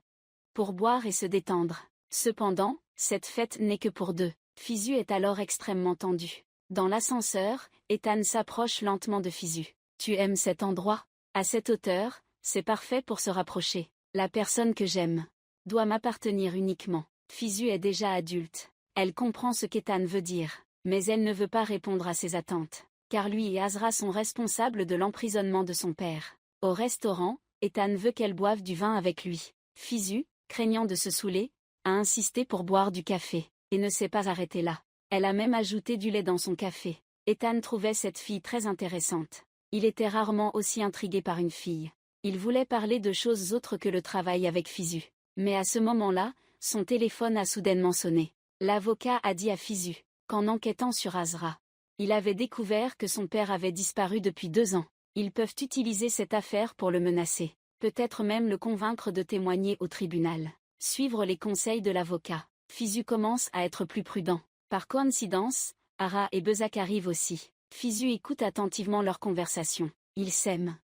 pour boire et se détendre. Cependant, cette fête n'est que pour 2. Fisu est alors extrêmement tendu. Dans l'ascenseur, Ethan s'approche lentement de Fisu. « Tu aimes cet endroit? À cette hauteur, c'est parfait pour se rapprocher. La personne que j'aime doit m'appartenir uniquement. » Fisu est déjà adulte. Elle comprend ce qu'Ethan veut dire, mais elle ne veut pas répondre à ses attentes, car lui et Azra sont responsables de l'emprisonnement de son père. Au restaurant, Ethan veut qu'elle boive du vin avec lui. Fisu, craignant de se saouler, a insisté pour boire du café, et ne s'est pas arrêtée là. Elle a même ajouté du lait dans son café. Ethan trouvait cette fille très intéressante. Il était rarement aussi intrigué par une fille. Il voulait parler de choses autres que le travail avec Fisu. Mais à ce moment-là, son téléphone a soudainement sonné. L'avocat a dit à Fisu, qu'en enquêtant sur Azra, il avait découvert que son père avait disparu depuis 2 ans. Ils peuvent utiliser cette affaire pour le menacer. Peut-être même le convaincre de témoigner au tribunal. Suivre les conseils de l'avocat. Fisu commence à être plus prudent. Par coïncidence, Ara et Besak arrivent aussi. Fisu écoute attentivement leur conversation. Ils s'aiment.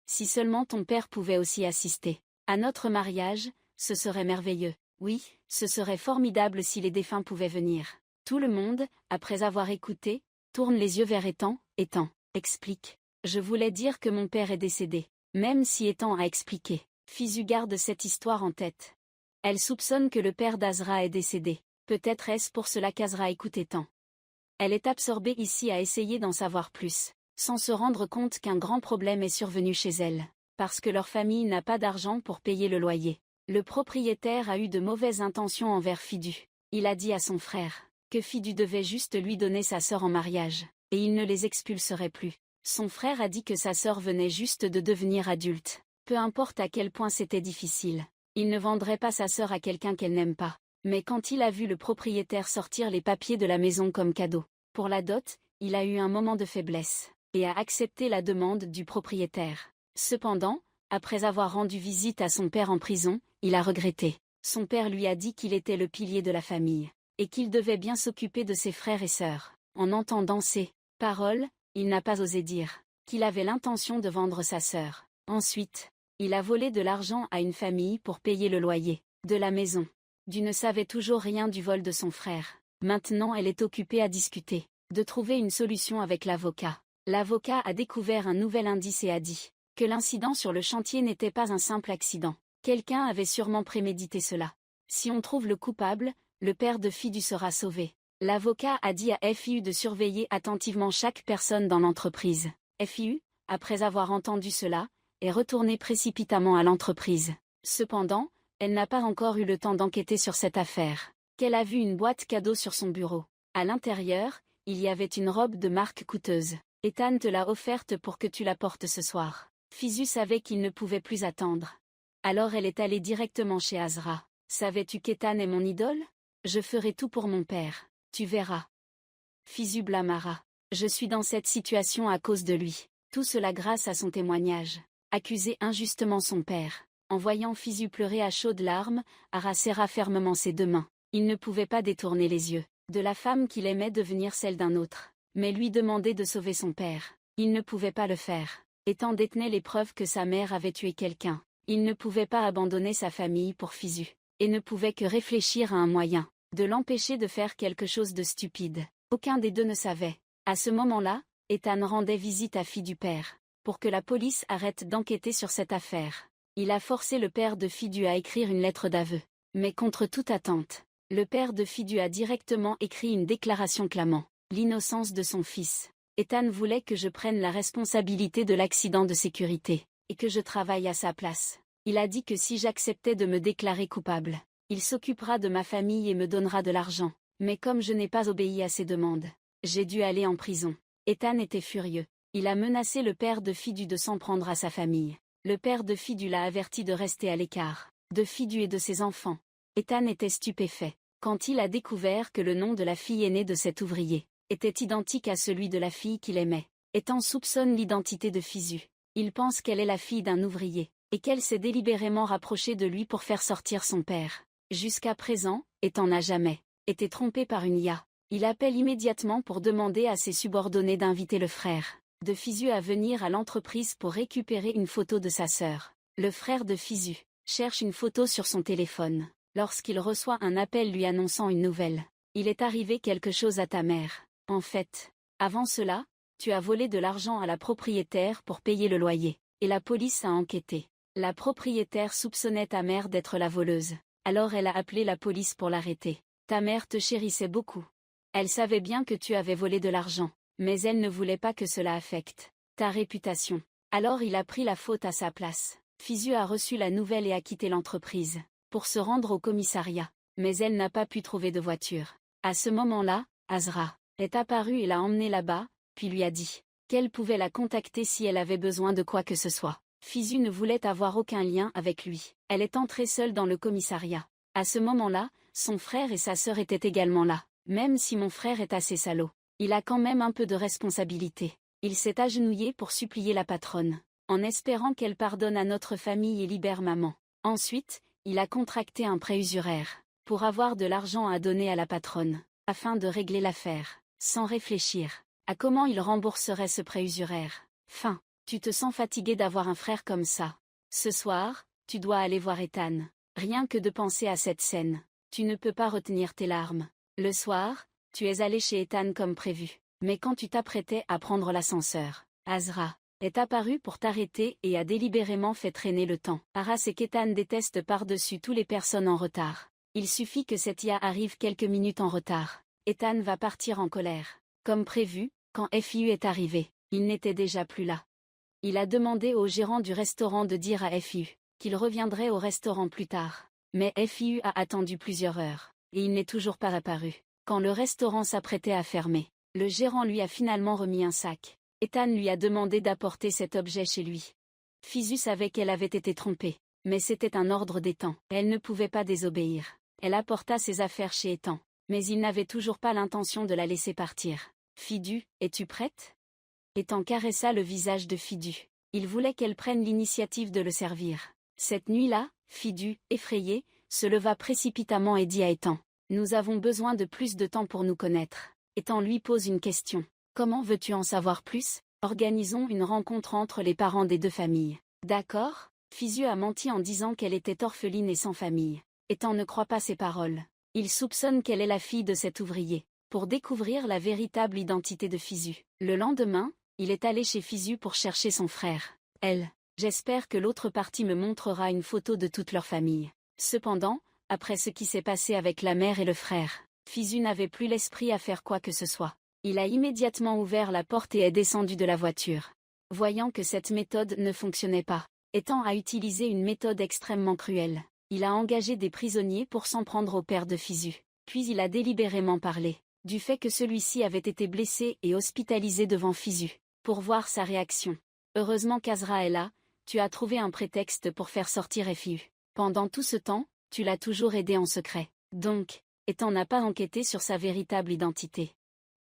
Si seulement ton père pouvait aussi assister à notre mariage, ce serait merveilleux. Oui, ce serait formidable si les défunts pouvaient venir. Tout le monde, après avoir écouté, tourne les yeux vers Ethan. Ethan, explique. Je voulais dire que mon père est décédé. Même si Ethan a expliqué. Fisu garde cette histoire en tête. Elle soupçonne que le père d'Azra est décédé. Peut-être est-ce pour cela qu'Azra écoute Ethan. Elle est absorbée ici à essayer d'en savoir plus, sans se rendre compte qu'un grand problème est survenu chez elle, parce que leur famille n'a pas d'argent pour payer le loyer. Le propriétaire a eu de mauvaises intentions envers Fidu. Il a dit à son frère que Fidu devait juste lui donner sa sœur en mariage, et il ne les expulserait plus. Son frère a dit que sa sœur venait juste de devenir adulte. Peu importe à quel point c'était difficile, il ne vendrait pas sa sœur à quelqu'un qu'elle n'aime pas. Mais quand il a vu le propriétaire sortir les papiers de la maison comme cadeau pour la dot, il a eu un moment de faiblesse, et a accepté la demande du propriétaire. Cependant, après avoir rendu visite à son père en prison, il a regretté. Son père lui a dit qu'il était le pilier de la famille. et qu'il devait bien s'occuper de ses frères et sœurs. En entendant ces paroles, il n'a pas osé dire qu'il avait l'intention de vendre sa sœur. Ensuite, il a volé de l'argent à une famille pour payer le loyer de la maison. Du ne savait toujours rien du vol de son frère. Maintenant elle est occupée à discuter de trouver une solution avec l'avocat. L'avocat a découvert un nouvel indice et a dit que l'incident sur le chantier n'était pas un simple accident. Quelqu'un avait sûrement prémédité cela. Si on trouve le coupable, le père de Fidu sera sauvé. L'avocat a dit à FIU de surveiller attentivement chaque personne dans l'entreprise. FIU, après avoir entendu cela, est retournée précipitamment à l'entreprise. Cependant, elle n'a pas encore eu le temps d'enquêter sur cette affaire. Qu'elle a vu une boîte cadeau sur son bureau. À l'intérieur, il y avait une robe de marque coûteuse. Ethan te l'a offerte pour que tu la portes ce soir. Fizu savait qu'il ne pouvait plus attendre. Alors elle est allée directement chez Azra. Savais-tu qu'Ethan est mon idole? Je ferai tout pour mon père. Tu verras. Fizu blâmara. Je suis dans cette situation à cause de lui. Tout cela grâce à son témoignage. Accuser injustement son père. En voyant Fizu pleurer à chaudes larmes, Ara serra fermement ses deux mains. Il ne pouvait pas détourner les yeux de la femme qu'il aimait devenir celle d'un autre. Mais lui demander de sauver son père. Il ne pouvait pas le faire. Étant détenait les preuves que sa mère avait tué quelqu'un. Il ne pouvait pas abandonner sa famille pour Fizu. Et ne pouvait que réfléchir à un moyen de l'empêcher de faire quelque chose de stupide. Aucun des deux ne savait. À ce moment-là, Ethan rendait visite à Fidu père, pour que la police arrête d'enquêter sur cette affaire. Il a forcé le père de Fidu à écrire une lettre d'aveu. Mais contre toute attente, le père de Fidu a directement écrit une déclaration clamant l'innocence de son fils. Ethan voulait que je prenne la responsabilité de l'accident de sécurité, et que je travaille à sa place. Il a dit que si j'acceptais de me déclarer coupable, il s'occupera de ma famille et me donnera de l'argent. Mais comme je n'ai pas obéi à ses demandes, j'ai dû aller en prison. Ethan était furieux. Il a menacé le père de Fidu de s'en prendre à sa famille. Le père de Fidu l'a averti de rester à l'écart de Fidu et de ses enfants. Ethan était stupéfait quand il a découvert que le nom de la fille aînée de cet ouvrier était identique à celui de la fille qu'il aimait. Ethan soupçonne l'identité de Fizu. Il pense qu'elle est la fille d'un ouvrier, et qu'elle s'est délibérément rapprochée de lui pour faire sortir son père. Jusqu'à présent, Ethan n'a jamais été trompé par une IA. Il appelle immédiatement pour demander à ses subordonnés d'inviter le frère de Fizu à venir à l'entreprise pour récupérer une photo de sa sœur. Le frère de Fizu cherche une photo sur son téléphone, lorsqu'il reçoit un appel lui annonçant une nouvelle. Il est arrivé quelque chose à ta mère. En fait, avant cela, tu as volé de l'argent à la propriétaire pour payer le loyer, et la police a enquêté. La propriétaire soupçonnait ta mère d'être la voleuse, alors elle a appelé la police pour l'arrêter. Ta mère te chérissait beaucoup. Elle savait bien que tu avais volé de l'argent, mais elle ne voulait pas que cela affecte ta réputation. Alors il a pris la faute à sa place. Fizu a reçu la nouvelle et a quitté l'entreprise pour se rendre au commissariat, mais elle n'a pas pu trouver de voiture. À ce moment-là, Azra est apparue et l'a emmenée là-bas, puis lui a dit qu'elle pouvait la contacter si elle avait besoin de quoi que ce soit. Fizu ne voulait avoir aucun lien avec lui. Elle est entrée seule dans le commissariat. À ce moment-là, son frère et sa sœur étaient également là. Même si mon frère est assez salaud, il a quand même un peu de responsabilité. Il s'est agenouillé pour supplier la patronne, en espérant qu'elle pardonne à notre famille et libère maman. Ensuite, il a contracté un prêt usuraire, pour avoir de l'argent à donner à la patronne, afin de régler l'affaire, sans réfléchir à comment il rembourserait ce prêt usuraire. Fin. Tu te sens fatigué d'avoir un frère comme ça. Ce soir, tu dois aller voir Ethan. Rien que de penser à cette scène, tu ne peux pas retenir tes larmes. Le soir, tu es allé chez Ethan comme prévu. Mais quand tu t'apprêtais à prendre l'ascenseur, Azra est apparu pour t'arrêter et a délibérément fait traîner le temps. Ara sait qu'Ethan déteste par-dessus tous les personnes en retard. Il suffit que cette IA arrive quelques minutes en retard. Ethan va partir en colère. Comme prévu, quand FIU est arrivé, il n'était déjà plus là. Il a demandé au gérant du restaurant de dire à FIU qu'il reviendrait au restaurant plus tard. Mais FIU a attendu plusieurs heures, et il n'est toujours pas apparu. Quand le restaurant s'apprêtait à fermer, le gérant lui a finalement remis un sac. Ethan lui a demandé d'apporter cet objet chez lui. Fizu savait qu'elle avait été trompée, mais c'était un ordre d'Ethan. Elle ne pouvait pas désobéir. Elle apporta ses affaires chez Ethan, mais il n'avait toujours pas l'intention de la laisser partir. Fidu, es-tu prête? Ethan caressa le visage de Fidu. Il voulait qu'elle prenne l'initiative de le servir. Cette nuit-là, Fidu, effrayé, se leva précipitamment et dit à Ethan Nous avons besoin de plus de temps pour nous connaître. Ethan lui pose une question. Comment veux-tu en savoir plus? Organisons une rencontre entre les parents des deux familles. D'accord? Fisu a menti en disant qu'elle était orpheline et sans famille. Ethan ne croit pas ses paroles. Il soupçonne qu'elle est la fille de cet ouvrier. Pour découvrir la véritable identité de Fisu. Le lendemain, il est allé chez Fisu pour chercher son frère. J'espère que l'autre partie me montrera une photo de toute leur famille. Cependant, après ce qui s'est passé avec la mère et le frère, Fisu n'avait plus l'esprit à faire quoi que ce soit. Il a immédiatement ouvert la porte et est descendu de la voiture. Voyant que cette méthode ne fonctionnait pas, Ethan a utilisé une méthode extrêmement cruelle. Il a engagé des prisonniers pour s'en prendre au père de Fisu. Puis il a délibérément parlé du fait que celui-ci avait été blessé et hospitalisé devant Fisu, pour voir sa réaction. Heureusement qu'Azra est là, tu as trouvé un prétexte pour faire sortir Fiu. Pendant tout ce temps, tu l'as toujours aidé en secret. Donc, Ethan n'a pas enquêté sur sa véritable identité.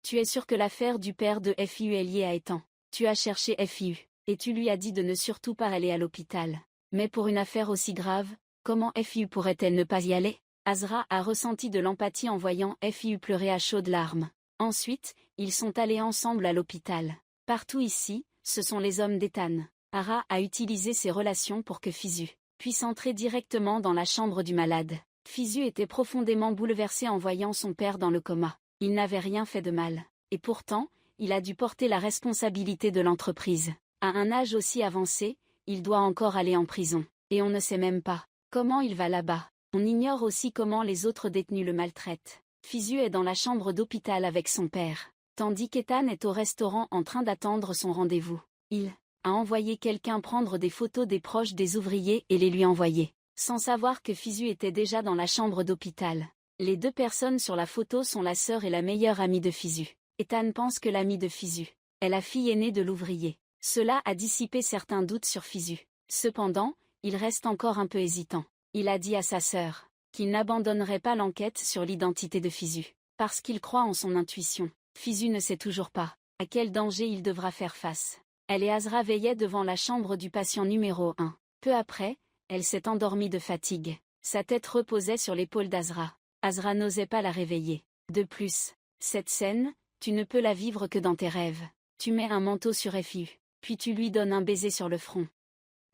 Tu es sûr que l'affaire du père de Fiu est liée à Ethan. Tu as cherché Fiu, et tu lui as dit de ne surtout pas aller à l'hôpital. Mais pour une affaire aussi grave, comment Fiu pourrait-elle ne pas y aller? Azra a ressenti de l'empathie en voyant Fiu pleurer à chaudes larmes. Ensuite, ils sont allés ensemble à l'hôpital. Partout ici, ce sont les hommes d'Ethan. Ara a utilisé ses relations pour que Fisu puisse entrer directement dans la chambre du malade. Fisu était profondément bouleversé en voyant son père dans le coma. Il n'avait rien fait de mal. Et pourtant, il a dû porter la responsabilité de l'entreprise. À un âge aussi avancé, il doit encore aller en prison. Et on ne sait même pas comment il va là-bas. On ignore aussi comment les autres détenus le maltraitent. Fisu est dans la chambre d'hôpital avec son père, tandis qu'Ethan est au restaurant en train d'attendre son rendez-vous. Il a envoyé quelqu'un prendre des photos des proches des ouvriers et les lui envoyer, sans savoir que Fisu était déjà dans la chambre d'hôpital. Les deux personnes sur la photo sont la sœur et la meilleure amie de Fisu. Ethan pense que l'amie de Fisu est la fille aînée de l'ouvrier. Cela a dissipé certains doutes sur Fisu. Cependant, il reste encore un peu hésitant. Il a dit à sa sœur qu'il n'abandonnerait pas l'enquête sur l'identité de Fisu, parce qu'il croit en son intuition. Fisu ne sait toujours pas à quel danger il devra faire face. Elle et Azra veillaient devant la chambre du patient numéro 1. Peu après, elle s'est endormie de fatigue. Sa tête reposait sur l'épaule d'Azra. Azra n'osait pas la réveiller. De plus, cette scène, tu ne peux la vivre que dans tes rêves. Tu mets un manteau sur Fiu, puis tu lui donnes un baiser sur le front.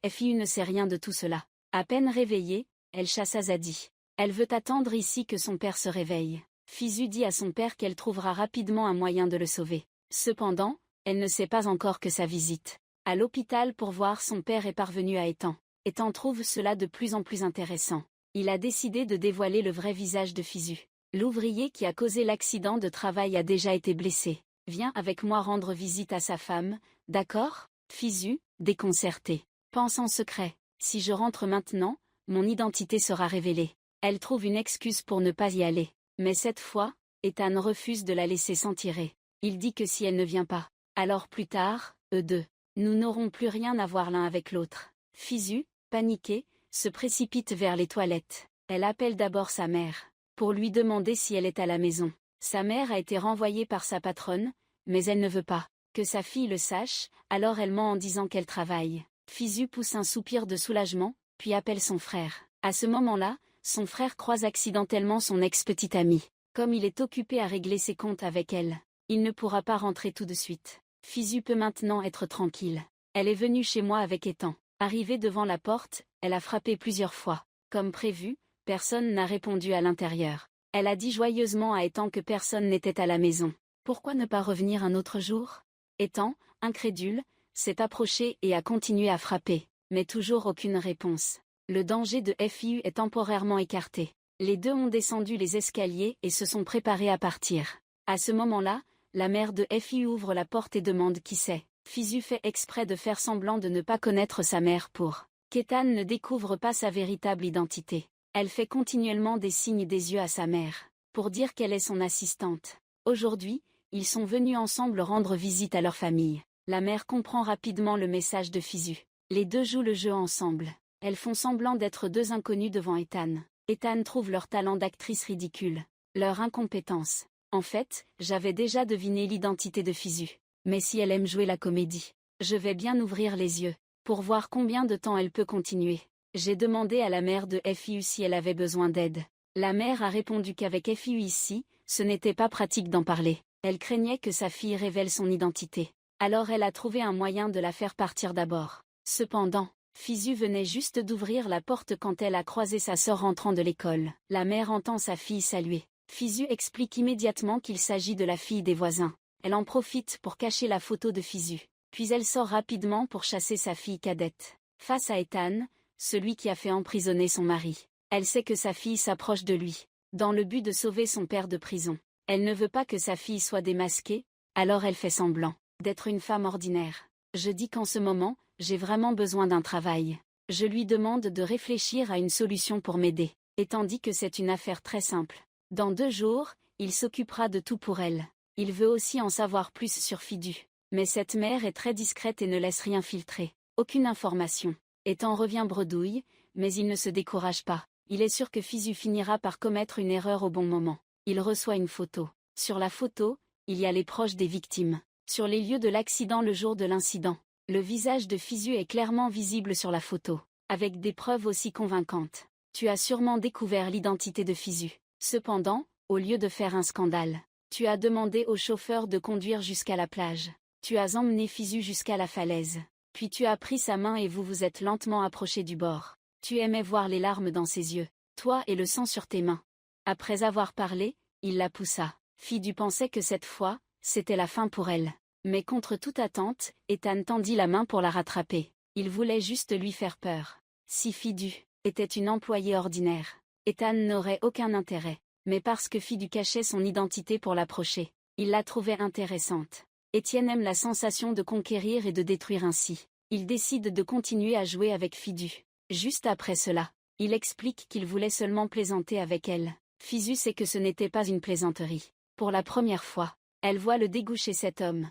Fiu ne sait rien de tout cela. À peine réveillée, elle chassa Zadi. Elle veut attendre ici que son père se réveille. Fisu dit à son père qu'elle trouvera rapidement un moyen de le sauver. Cependant, elle ne sait pas encore que sa visite à l'hôpital pour voir son père est parvenue à Ethan. Ethan trouve cela de plus en plus intéressant. Il a décidé de dévoiler le vrai visage de Fisu. L'ouvrier qui a causé l'accident de travail a déjà été blessé. Viens avec moi rendre visite à sa femme, d'accord? Fisu, déconcerté, pense en secret. Si je rentre maintenant, mon identité sera révélée. Elle trouve une excuse pour ne pas y aller. Mais cette fois, Ethan refuse de la laisser s'en tirer. Il dit que si elle ne vient pas, alors plus tard, eux deux, nous n'aurons plus rien à voir l'un avec l'autre. Fisu, paniquée, se précipite vers les toilettes. Elle appelle d'abord sa mère, pour lui demander si elle est à la maison. Sa mère a été renvoyée par sa patronne, mais elle ne veut pas que sa fille le sache, alors elle ment en disant qu'elle travaille. Fisu pousse un soupir de soulagement, puis appelle son frère. À ce moment-là, son frère croise accidentellement son ex-petite amie. Comme il est occupé à régler ses comptes avec elle, il ne pourra pas rentrer tout de suite. Fisu peut maintenant être tranquille. Elle est venue chez moi avec Ethan. Arrivée devant la porte, elle a frappé plusieurs fois. Comme prévu, personne n'a répondu à l'intérieur. Elle a dit joyeusement à Ethan que personne n'était à la maison. Pourquoi ne pas revenir un autre jour? Ethan, incrédule, s'est approché et a continué à frapper, mais toujours aucune réponse. Le danger de Fiu est temporairement écarté. Les deux ont descendu les escaliers et se sont préparés à partir. À ce moment-là, la mère de Fiu ouvre la porte et demande qui c'est. Fisu fait exprès de faire semblant de ne pas connaître sa mère pour qu'Ethan ne découvre pas sa véritable identité. Elle fait continuellement des signes des yeux à sa mère, pour dire qu'elle est son assistante. Aujourd'hui, ils sont venus ensemble rendre visite à leur famille. La mère comprend rapidement le message de Fisu. Les deux jouent le jeu ensemble. Elles font semblant d'être deux inconnus devant Ethan. Ethan trouve leur talent d'actrice ridicule, leur incompétence. En fait, j'avais déjà deviné l'identité de Fisu. Mais si elle aime jouer la comédie, je vais bien ouvrir les yeux, pour voir combien de temps elle peut continuer. J'ai demandé à la mère de Fiu si elle avait besoin d'aide. La mère a répondu qu'avec FIU ici, ce n'était pas pratique d'en parler. Elle craignait que sa fille révèle son identité. Alors elle a trouvé un moyen de la faire partir d'abord. Cependant, Fisu venait juste d'ouvrir la porte quand elle a croisé sa sœur rentrant de l'école. La mère entend sa fille saluer. Fisu explique immédiatement qu'il s'agit de la fille des voisins. Elle en profite pour cacher la photo de Fisu. Puis elle sort rapidement pour chasser sa fille cadette. Face à Ethan, celui qui a fait emprisonner son mari, elle sait que sa fille s'approche de lui, dans le but de sauver son père de prison. Elle ne veut pas que sa fille soit démasquée, alors elle fait semblant d'être une femme ordinaire. Je dis qu'en ce moment, j'ai vraiment besoin d'un travail. Je lui demande de réfléchir à une solution pour m'aider, et tandis que c'est une affaire très simple. Dans 2 jours, il s'occupera de tout pour elle. Il veut aussi en savoir plus sur Fidu. Mais cette mère est très discrète et ne laisse rien filtrer. Aucune information. Ethan revient bredouille, mais il ne se décourage pas. Il est sûr que Fidu finira par commettre une erreur au bon moment. Il reçoit une photo. Sur la photo, il y a les proches des victimes. Sur les lieux de l'accident le jour de l'incident, le visage de Fisu est clairement visible sur la photo, avec des preuves aussi convaincantes. Tu as sûrement découvert l'identité de Fisu. Cependant, au lieu de faire un scandale, tu as demandé au chauffeur de conduire jusqu'à la plage. Tu as emmené Fisu jusqu'à la falaise. Puis tu as pris sa main et vous vous êtes lentement approchés du bord. Tu aimais voir les larmes dans ses yeux, toi et le sang sur tes mains. Après avoir parlé, il la poussa. Fidu pensait que cette fois, c'était la fin pour elle. Mais contre toute attente, Ethan tendit la main pour la rattraper. Il voulait juste lui faire peur. Si Fidu était une employée ordinaire, Ethan n'aurait aucun intérêt. Mais parce que Fidu cachait son identité pour l'approcher, il la trouvait intéressante. Étienne aime la sensation de conquérir et de détruire ainsi. Il décide de continuer à jouer avec Fidu. Juste après cela, il explique qu'il voulait seulement plaisanter avec elle. Fidu sait que ce n'était pas une plaisanterie. Pour la première fois, elle voit le dégoût chez cet homme.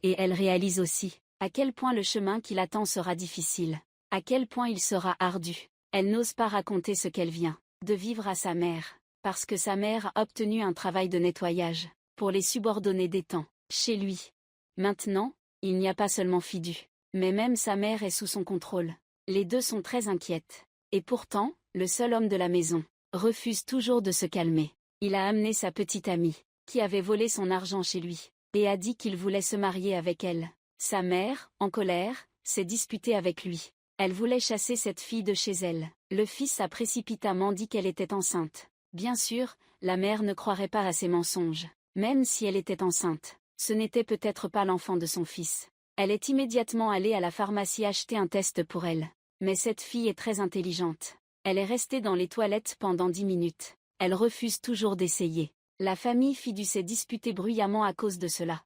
Et elle réalise aussi à quel point le chemin qui l'attend sera difficile, à quel point il sera ardu. Elle n'ose pas raconter ce qu'elle vient de vivre à sa mère, parce que sa mère a obtenu un travail de nettoyage pour les subordonnés d'Ethan, chez lui. Maintenant, il n'y a pas seulement Fidu, mais même sa mère est sous son contrôle. Les deux sont très inquiètes. Et pourtant, le seul homme de la maison refuse toujours de se calmer. Il a amené sa petite amie, qui avait volé son argent chez lui, et a dit qu'il voulait se marier avec elle. Sa mère, en colère, s'est disputée avec lui. Elle voulait chasser cette fille de chez elle. Le fils a précipitamment dit qu'elle était enceinte. Bien sûr, la mère ne croirait pas à ses mensonges. Même si elle était enceinte, ce n'était peut-être pas l'enfant de son fils. Elle est immédiatement allée à la pharmacie acheter un test pour elle. Mais cette fille est très intelligente. Elle est restée dans les toilettes pendant 10 minutes. Elle refuse toujours d'essayer. La famille Fidu s'est disputée bruyamment à cause de cela.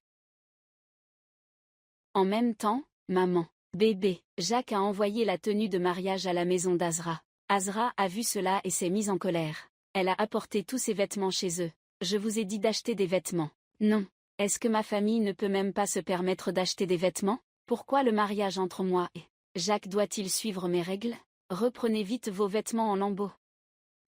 En même temps, maman, bébé, Jacques a envoyé la tenue de mariage à la maison d'Azra. Azra a vu cela et s'est mise en colère. Elle a apporté tous ses vêtements chez eux. Je vous ai dit d'acheter des vêtements. Non. Est-ce que ma famille ne peut même pas se permettre d'acheter des vêtements? Pourquoi le mariage entre moi et Jacques doit-il suivre mes règles? Reprenez vite vos vêtements en lambeaux.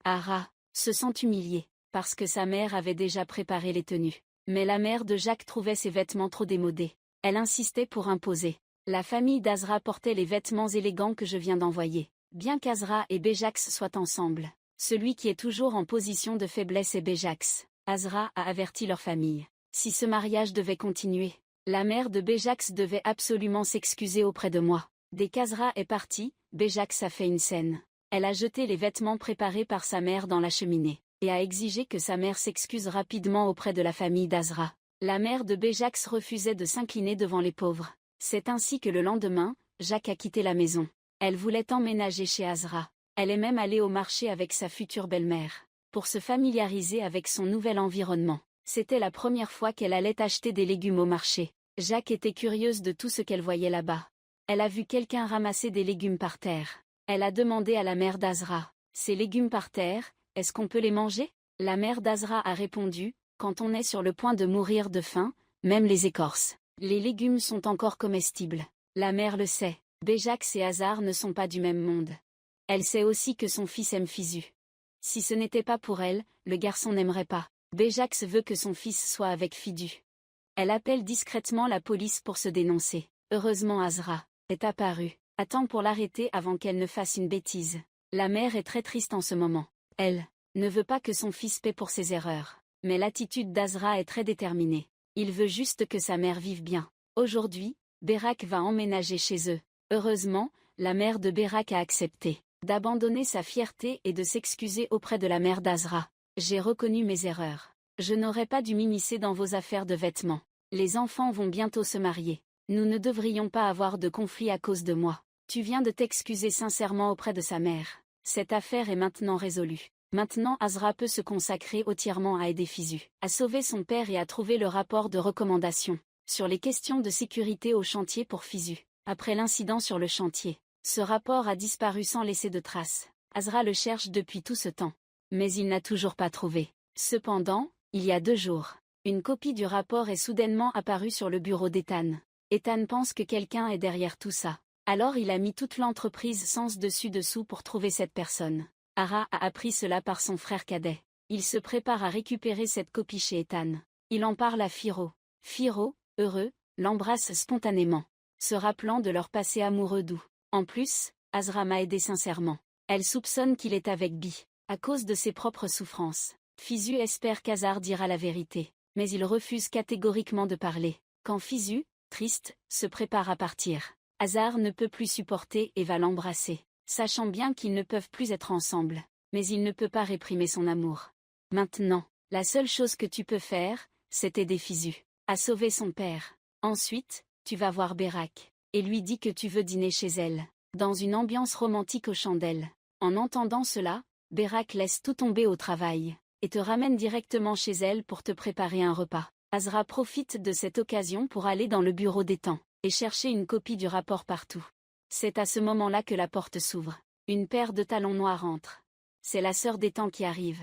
Ara se sent humiliée, parce que sa mère avait déjà préparé les tenues. Mais la mère de Jacques trouvait ses vêtements trop démodés. Elle insistait pour imposer. La famille d'Azra portait les vêtements élégants que je viens d'envoyer. Bien qu'Azra et Béjax soient ensemble, celui qui est toujours en position de faiblesse est Béjax. Azra a averti leur famille. Si ce mariage devait continuer, la mère de Béjax devait absolument s'excuser auprès de moi. Dès qu'Azra est partie, Béjax a fait une scène. Elle a jeté les vêtements préparés par sa mère dans la cheminée, et a exigé que sa mère s'excuse rapidement auprès de la famille d'Azra. La mère de Béjax refusait de s'incliner devant les pauvres. C'est ainsi que le lendemain, Jacques a quitté la maison. Elle voulait emménager chez Azra. Elle est même allée au marché avec sa future belle-mère, pour se familiariser avec son nouvel environnement. C'était la première fois qu'elle allait acheter des légumes au marché. Jacques était curieuse de tout ce qu'elle voyait là-bas. Elle a vu quelqu'un ramasser des légumes par terre. Elle a demandé à la mère d'Azra, « Ces légumes par terre, est-ce qu'on peut les manger ?» La mère d'Azra a répondu, « Quand on est sur le point de mourir de faim, même les écorces, les légumes sont encore comestibles. » La mère le sait, Béjax et Hazar ne sont pas du même monde. Elle sait aussi que son fils aime Fisu. Si ce n'était pas pour elle, le garçon n'aimerait pas. Béjax veut que son fils soit avec Fidu. Elle appelle discrètement la police pour se dénoncer. Heureusement Azra est apparue, à temps pour l'arrêter avant qu'elle ne fasse une bêtise. La mère est très triste en ce moment. Elle ne veut pas que son fils paie pour ses erreurs. Mais l'attitude d'Azra est très déterminée. Il veut juste que sa mère vive bien. Aujourd'hui, Berak va emménager chez eux. Heureusement, la mère de Berak a accepté d'abandonner sa fierté et de s'excuser auprès de la mère d'Azra. J'ai reconnu mes erreurs. Je n'aurais pas dû m'immiscer dans vos affaires de vêtements. Les enfants vont bientôt se marier. Nous ne devrions pas avoir de conflit à cause de moi. Tu viens de t'excuser sincèrement auprès de sa mère. Cette affaire est maintenant résolue. Maintenant Azra peut se consacrer entièrement à aider Fisu, à sauver son père et à trouver le rapport de recommandation sur les questions de sécurité au chantier pour Fisu. Après l'incident sur le chantier, ce rapport a disparu sans laisser de traces. Azra le cherche depuis tout ce temps. Mais il n'a toujours pas trouvé. Cependant, il y a 2 jours, une copie du rapport est soudainement apparue sur le bureau d'Ethan. Ethan pense que quelqu'un est derrière tout ça. Alors il a mis toute l'entreprise sens dessus-dessous pour trouver cette personne. Ara a appris cela par son frère cadet. Il se prépare à récupérer cette copie chez Ethan. Il en parle à Firo. Firo, heureux, l'embrasse spontanément, se rappelant de leur passé amoureux doux. En plus, Azra m'a aidé sincèrement. Elle soupçonne qu'il est avec Bi, à cause de ses propres souffrances. Fisu espère qu'Azar dira la vérité, mais il refuse catégoriquement de parler. Quand Fisu, triste, se prépare à partir, Azar ne peut plus supporter et va l'embrasser, sachant bien qu'ils ne peuvent plus être ensemble. Mais il ne peut pas réprimer son amour. Maintenant, la seule chose que tu peux faire, c'est aider Fisu à sauver son père. Ensuite, tu vas voir Berak, et lui dis que tu veux dîner chez elle, dans une ambiance romantique aux chandelles. En entendant cela, Berak laisse tout tomber au travail, et te ramène directement chez elle pour te préparer un repas. Azra profite de cette occasion pour aller dans le bureau d'Ethan, et chercher une copie du rapport partout. C'est à ce moment-là que la porte s'ouvre. Une paire de talons noirs entre. C'est la sœur d'Ethan qui arrive.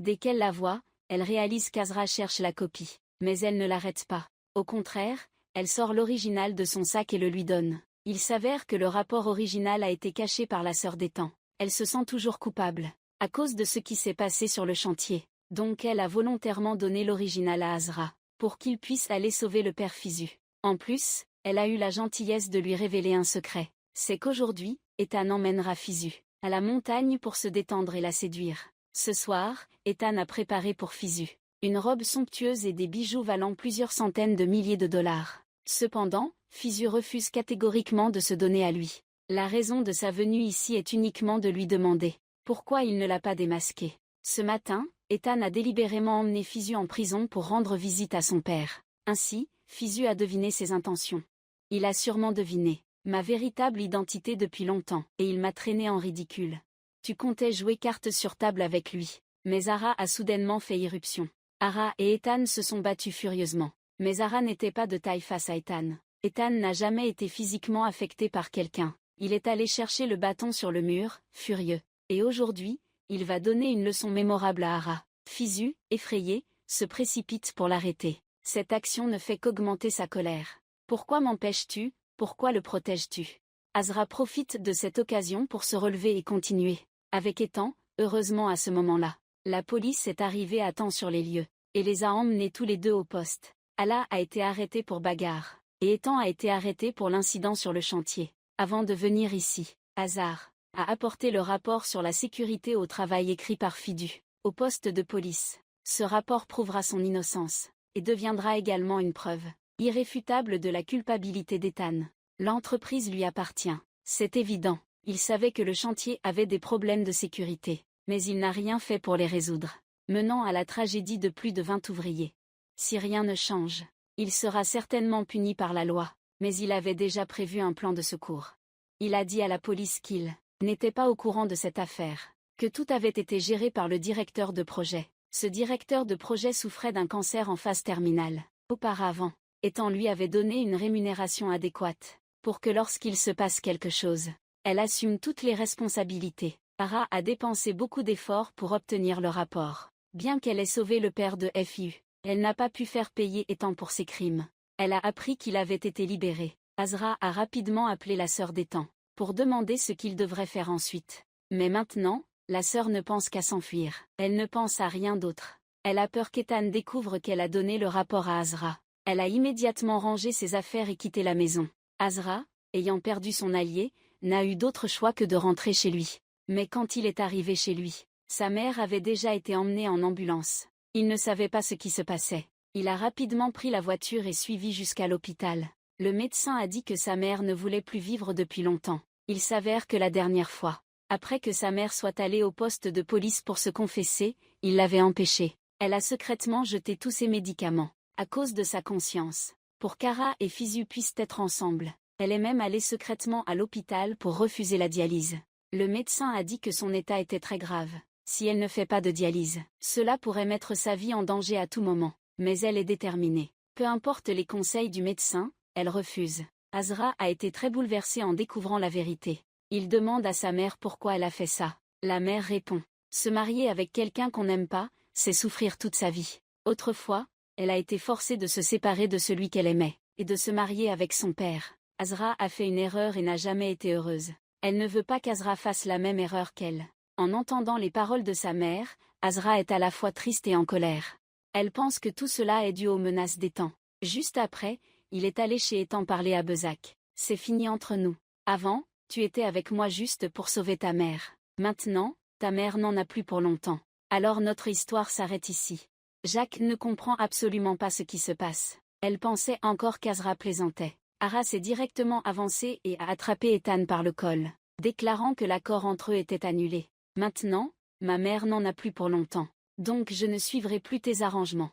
Dès qu'elle la voit, elle réalise qu'Azra cherche la copie, mais elle ne l'arrête pas. Au contraire, elle sort l'original de son sac et le lui donne. Il s'avère que le rapport original a été caché par la sœur d'Ethan. Elle se sent toujours coupable, à cause de ce qui s'est passé sur le chantier. Donc elle a volontairement donné l'original à Azra, pour qu'il puisse aller sauver le père Fisu. En plus, elle a eu la gentillesse de lui révéler un secret. C'est qu'aujourd'hui, Ethan emmènera Fisu à la montagne pour se détendre et la séduire. Ce soir, Ethan a préparé pour Fisu une robe somptueuse et des bijoux valant plusieurs centaines de milliers de dollars. Cependant, Fisu refuse catégoriquement de se donner à lui. La raison de sa venue ici est uniquement de lui demander pourquoi il ne l'a pas démasqué. Ce matin, Ethan a délibérément emmené Fisu en prison pour rendre visite à son père. Ainsi, Fisu a deviné ses intentions. Il a sûrement deviné ma véritable identité depuis longtemps, et il m'a traîné en ridicule. Tu comptais jouer carte sur table avec lui. Mais Ara a soudainement fait irruption. Ara et Ethan se sont battus furieusement. Mais Ara n'était pas de taille face à Ethan. Ethan n'a jamais été physiquement affecté par quelqu'un. Il est allé chercher le bâton sur le mur, furieux. Et aujourd'hui, il va donner une leçon mémorable à Ara. Fisu, effrayé, se précipite pour l'arrêter. Cette action ne fait qu'augmenter sa colère. Pourquoi m'empêches-tu? Pourquoi le protèges-tu? Azra profite de cette occasion pour se relever et continuer. Avec Ethan, heureusement à ce moment-là, la police est arrivée à temps sur les lieux, et les a emmenés tous les deux au poste. Allah a été arrêté pour bagarre, et Ethan a été arrêté pour l'incident sur le chantier. Avant de venir ici, Azar a apporté le rapport sur la sécurité au travail écrit par Fidu, au poste de police. Ce rapport prouvera son innocence, et deviendra également une preuve irréfutable de la culpabilité d'Ethan. L'entreprise lui appartient. C'est évident. Il savait que le chantier avait des problèmes de sécurité, mais il n'a rien fait pour les résoudre, menant à la tragédie de plus de 20 ouvriers. Si rien ne change, il sera certainement puni par la loi, mais il avait déjà prévu un plan de secours. Il a dit à la police qu'il n'était pas au courant de cette affaire, que tout avait été géré par le directeur de projet. Ce directeur de projet souffrait d'un cancer en phase terminale. Auparavant, Ethan lui avait donné une rémunération adéquate, pour que lorsqu'il se passe quelque chose, elle assume toutes les responsabilités. Ara a dépensé beaucoup d'efforts pour obtenir le rapport. Bien qu'elle ait sauvé le père de FIU, elle n'a pas pu faire payer Ethan pour ses crimes. Elle a appris qu'il avait été libéré. Azra a rapidement appelé la sœur d'Ethan, pour demander ce qu'il devrait faire ensuite. Mais maintenant, la sœur ne pense qu'à s'enfuir. Elle ne pense à rien d'autre. Elle a peur qu'Ethan découvre qu'elle a donné le rapport à Azra. Elle a immédiatement rangé ses affaires et quitté la maison. Azra, ayant perdu son allié, n'a eu d'autre choix que de rentrer chez lui. Mais quand il est arrivé chez lui, Sa mère avait déjà été emmenée en ambulance. Il ne savait pas ce qui se passait. Il a rapidement pris la voiture et suivi jusqu'à l'hôpital. Le médecin a dit que sa mère ne voulait plus vivre depuis longtemps. Il s'avère que la dernière fois, après que sa mère soit allée au poste de police pour se confesser, il l'avait empêchée. Elle a secrètement jeté tous ses médicaments, à cause de sa conscience, pour qu'Ara et Fisu puissent être ensemble. Elle est même allée secrètement à l'hôpital pour refuser la dialyse. Le médecin a dit que son état était très grave. Si elle ne fait pas de dialyse, cela pourrait mettre sa vie en danger à tout moment. Mais elle est déterminée. Peu importe les conseils du médecin, elle refuse. Azra a été très bouleversée en découvrant la vérité. Il demande à sa mère pourquoi elle a fait ça. La mère répond: se marier avec quelqu'un qu'on n'aime pas, c'est souffrir toute sa vie. Autrefois, elle a été forcée de se séparer de celui qu'elle aimait, et de se marier avec son père. Azra a fait une erreur et n'a jamais été heureuse. Elle ne veut pas qu'Azra fasse la même erreur qu'elle. En entendant les paroles de sa mère, Azra est à la fois triste et en colère. Elle pense que tout cela est dû aux menaces d'Ethan. Juste après, il est allé chez Ethan parler à Bezac. C'est fini entre nous. Avant, tu étais avec moi juste pour sauver ta mère. Maintenant, ta mère n'en a plus pour longtemps. Alors notre histoire s'arrête ici. Jacques ne comprend absolument pas ce qui se passe. Elle pensait encore qu'Azra plaisantait. Ara s'est directement avancée et a attrapé Ethan par le col, déclarant que l'accord entre eux était annulé. Maintenant, ma mère n'en a plus pour longtemps. Donc je ne suivrai plus tes arrangements.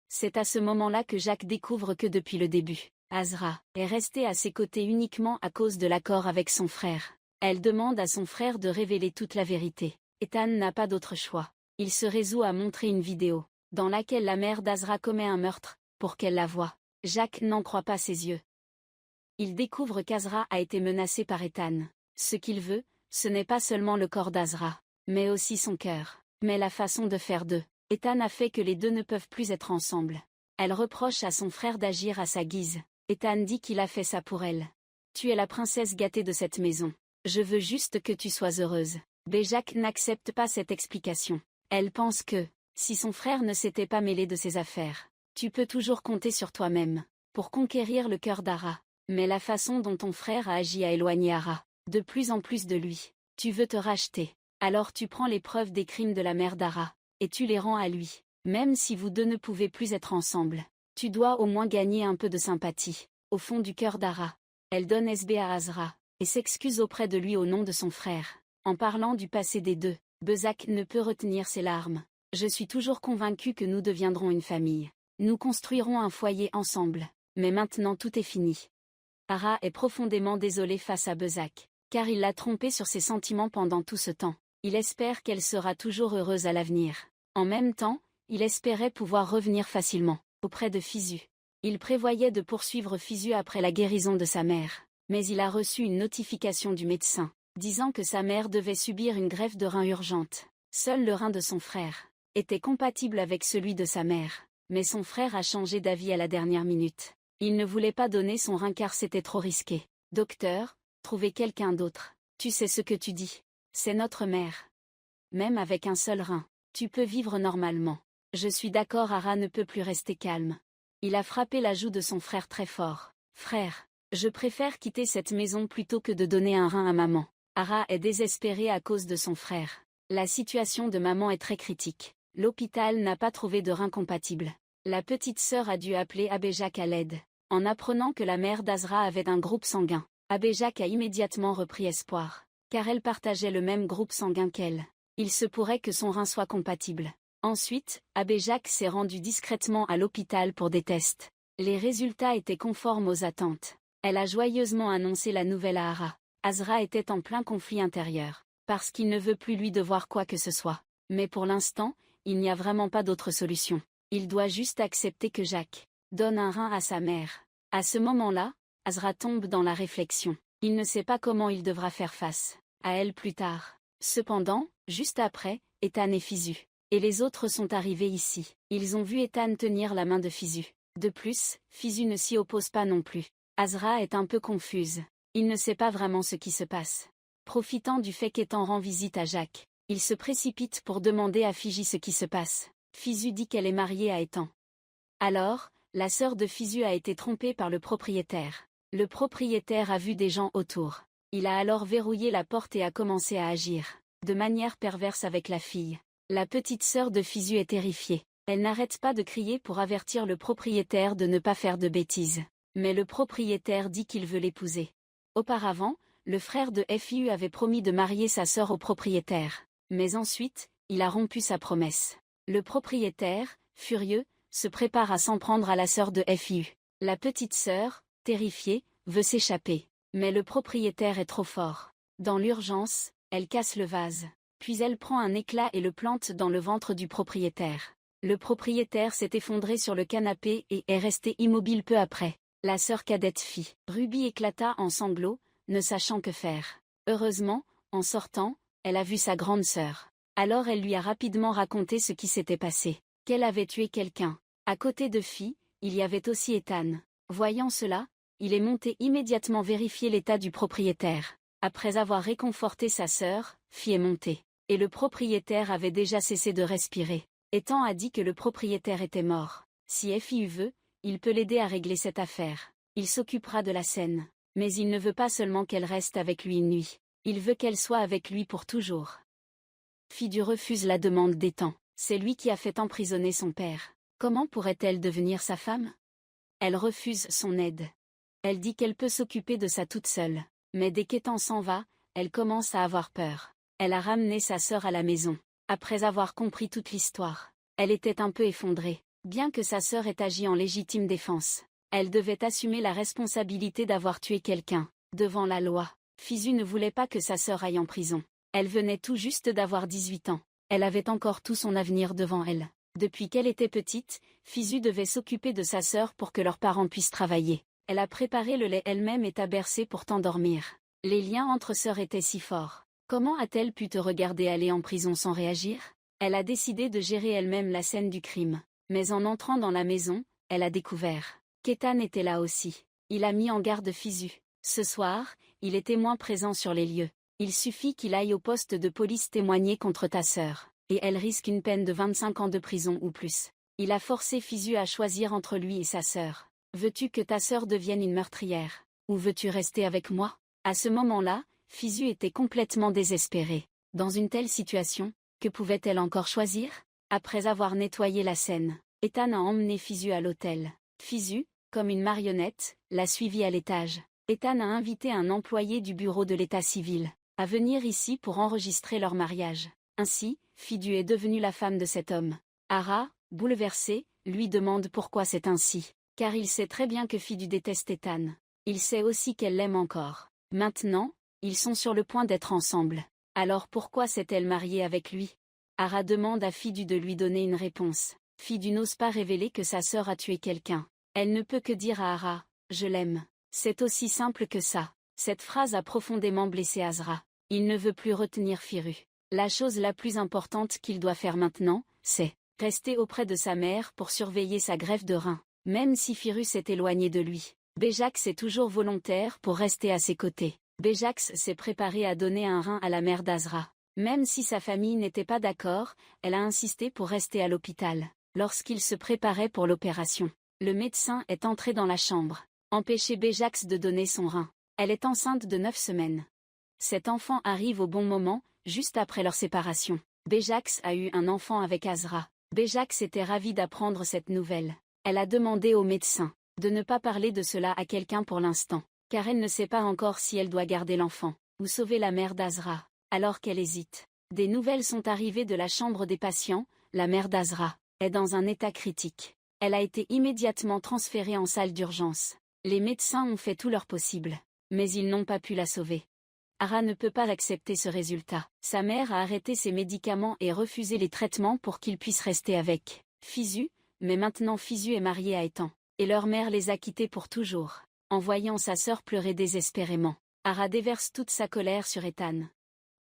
C'est à ce moment-là que Jacques découvre que depuis le début, Azra est restée à ses côtés uniquement à cause de l'accord avec son frère. Elle demande à son frère de révéler toute la vérité. Ethan n'a pas d'autre choix. Il se résout à montrer une vidéo, dans laquelle la mère d'Azra commet un meurtre, pour qu'elle la voie. Jacques n'en croit pas ses yeux. Il découvre qu'Azra a été menacée par Ethan. Ce qu'il veut, ce n'est pas seulement le corps d'Azra, mais aussi son cœur. Mais la façon de faire d'eux, Ethan a fait que les deux ne peuvent plus être ensemble. Elle reproche à son frère d'agir à sa guise. Ethan dit qu'il a fait ça pour elle. Tu es la princesse gâtée de cette maison. Je veux juste que tu sois heureuse. Jacques n'accepte pas cette explication. Elle pense que, si son frère ne s'était pas mêlé de ses affaires, tu peux toujours compter sur toi-même, pour conquérir le cœur d'Ara. Mais la façon dont ton frère a agi a éloigné Ara, de plus en plus de lui. Tu veux te racheter. Alors tu prends les preuves des crimes de la mère d'Ara, et tu les rends à lui. Même si vous deux ne pouvez plus être ensemble, tu dois au moins gagner un peu de sympathie, au fond du cœur d'Ara. Elle donne SB à Azra, et s'excuse auprès de lui au nom de son frère. En parlant du passé des deux, Bezac ne peut retenir ses larmes. Je suis toujours convaincu que nous deviendrons une famille. Nous construirons un foyer ensemble. Mais maintenant tout est fini. Ara est profondément désolée face à Bezac, car il l'a trompée sur ses sentiments pendant tout ce temps. Il espère qu'elle sera toujours heureuse à l'avenir. En même temps, il espérait pouvoir revenir facilement, auprès de Fisu. Il prévoyait de poursuivre Fisu après la guérison de sa mère. Mais il a reçu une notification du médecin, disant que sa mère devait subir une greffe de rein urgente. Seul le rein de son frère était compatible avec celui de sa mère. Mais son frère a changé d'avis à la dernière minute. Il ne voulait pas donner son rein car c'était trop risqué. Docteur, trouvez quelqu'un d'autre. Tu sais ce que tu dis. C'est notre mère. Même avec un seul rein, tu peux vivre normalement. Je suis d'accord. Ara ne peut plus rester calme. Il a frappé la joue de son frère très fort. Frère, je préfère quitter cette maison plutôt que de donner un rein à maman. Ara est désespérée à cause de son frère. La situation de maman est très critique. L'hôpital n'a pas trouvé de rein compatible. La petite sœur a dû appeler Jacques à l'aide. En apprenant que la mère d'Azra avait un groupe sanguin, Jacques a immédiatement repris espoir. Car elle partageait le même groupe sanguin qu'elle. Il se pourrait que son rein soit compatible. Ensuite, Jacques s'est rendu discrètement à l'hôpital pour des tests. Les résultats étaient conformes aux attentes. Elle a joyeusement annoncé la nouvelle à Ara. Azra était en plein conflit intérieur, parce qu'il ne veut plus lui devoir quoi que ce soit. Mais pour l'instant, il n'y a vraiment pas d'autre solution. Il doit juste accepter que Jacques donne un rein à sa mère. À ce moment-là, Azra tombe dans la réflexion. Il ne sait pas comment il devra faire face à elle plus tard. Cependant, juste après, Ethan et Fisu. Et les autres sont arrivés ici. Ils ont vu Ethan tenir la main de Fisu. De plus, Fisu ne s'y oppose pas non plus. Azra est un peu confuse. Il ne sait pas vraiment ce qui se passe. Profitant du fait qu'Ethan rend visite à Jacques, il se précipite pour demander à Fiji ce qui se passe. Fisu dit qu'elle est mariée à Ethan. Alors, la sœur de Fisu a été trompée par le propriétaire. Le propriétaire a vu des gens autour. Il a alors verrouillé la porte et a commencé à agir de manière perverse avec la fille. La petite sœur de Fisu est terrifiée. Elle n'arrête pas de crier pour avertir le propriétaire de ne pas faire de bêtises. Mais le propriétaire dit qu'il veut l'épouser. Auparavant, le frère de Fiu avait promis de marier sa sœur au propriétaire. Mais ensuite, il a rompu sa promesse. Le propriétaire, furieux, se prépare à s'en prendre à la sœur de Fiu. La petite sœur, terrifiée, veut s'échapper. Mais le propriétaire est trop fort. Dans l'urgence, elle casse le vase. Puis elle prend un éclat et le plante dans le ventre du propriétaire. Le propriétaire s'est effondré sur le canapé et est resté immobile peu après. La sœur cadette fit. Ruby éclata en sanglots, ne sachant que faire. Heureusement, en sortant, elle a vu sa grande sœur. Alors elle lui a rapidement raconté ce qui s'était passé. Qu'elle avait tué quelqu'un. À côté de Fi, il y avait aussi Ethan. Voyant cela, il est monté immédiatement vérifier l'état du propriétaire. Après avoir réconforté sa sœur, Fi est monté. Et le propriétaire avait déjà cessé de respirer. Ethan a dit que le propriétaire était mort. Si Fiu veut, il peut l'aider à régler cette affaire. Il s'occupera de la scène. Mais il ne veut pas seulement qu'elle reste avec lui une nuit. Il veut qu'elle soit avec lui pour toujours. Fidu refuse la demande d'Ethan. C'est lui qui a fait emprisonner son père. Comment pourrait-elle devenir sa femme? Elle refuse son aide. Elle dit qu'elle peut s'occuper de ça toute seule. Mais dès qu'Ethan s'en va, elle commence à avoir peur. Elle a ramené sa sœur à la maison. Après avoir compris toute l'histoire, elle était un peu effondrée. Bien que sa sœur ait agi en légitime défense, elle devait assumer la responsabilité d'avoir tué quelqu'un. Devant la loi, Fisu ne voulait pas que sa sœur aille en prison. Elle venait tout juste d'avoir 18 ans. Elle avait encore tout son avenir devant elle. Depuis qu'elle était petite, Fisu devait s'occuper de sa sœur pour que leurs parents puissent travailler. Elle a préparé le lait elle-même et t'a bercé pour t'endormir. Les liens entre sœurs étaient si forts. Comment a-t-elle pu te regarder aller en prison sans réagir? Elle a décidé de gérer elle-même la scène du crime. Mais en entrant dans la maison, elle a découvert qu'Ethan était là aussi. Il a mis en garde Fisu. Ce soir, il est témoin présent sur les lieux. Il suffit qu'il aille au poste de police témoigner contre ta sœur. Et elle risque une peine de 25 ans de prison ou plus. Il a forcé Fisu à choisir entre lui et sa sœur. Veux-tu que ta sœur devienne une meurtrière? Ou veux-tu rester avec moi? À ce moment-là, Fisu était complètement désespérée. Dans une telle situation, que pouvait-elle encore choisir? Après avoir nettoyé la scène, Ethan a emmené Fisu à l'hôtel. Fisu, comme une marionnette, l'a suivi à l'étage. Ethan a invité un employé du bureau de l'état civil à venir ici pour enregistrer leur mariage. Ainsi, Fidu est devenue la femme de cet homme. Ara, bouleversée, lui demande pourquoi c'est ainsi. Car il sait très bien que Fidu déteste Ethan. Il sait aussi qu'elle l'aime encore. Maintenant, ils sont sur le point d'être ensemble. Alors pourquoi s'est-elle mariée avec lui? Ara demande à Fidu de lui donner une réponse. Fidu n'ose pas révéler que sa sœur a tué quelqu'un. Elle ne peut que dire à Ara, « Je l'aime ». C'est aussi simple que ça. Cette phrase a profondément blessé Azra. Il ne veut plus retenir Firu. La chose la plus importante qu'il doit faire maintenant, c'est rester auprès de sa mère pour surveiller sa greffe de rein. Même si Firu s'est éloigné de lui, Bejax est toujours volontaire pour rester à ses côtés. Bejax s'est préparé à donner un rein à la mère d'Azra. Même si sa famille n'était pas d'accord, elle a insisté pour rester à l'hôpital. Lorsqu'il se préparait pour l'opération, le médecin est entré dans la chambre. Empêcher Bejax de donner son rein. Elle est enceinte de 9 semaines. Cet enfant arrive au bon moment, juste après leur séparation. Bejax a eu un enfant avec Azra. Bejax était ravie d'apprendre cette nouvelle. Elle a demandé au médecin de ne pas parler de cela à quelqu'un pour l'instant, car elle ne sait pas encore si elle doit garder l'enfant, ou sauver la mère d'Azra, alors qu'elle hésite. Des nouvelles sont arrivées de la chambre des patients, la mère d'Azra est dans un état critique. Elle a été immédiatement transférée en salle d'urgence. Les médecins ont fait tout leur possible, mais ils n'ont pas pu la sauver. Ara ne peut pas accepter ce résultat. Sa mère a arrêté ses médicaments et refusé les traitements pour qu'il puisse rester avec Fisu, mais maintenant Fisu est mariée à Ethan, et leur mère les a quittés pour toujours. En voyant sa sœur pleurer désespérément, Ara déverse toute sa colère sur Ethan.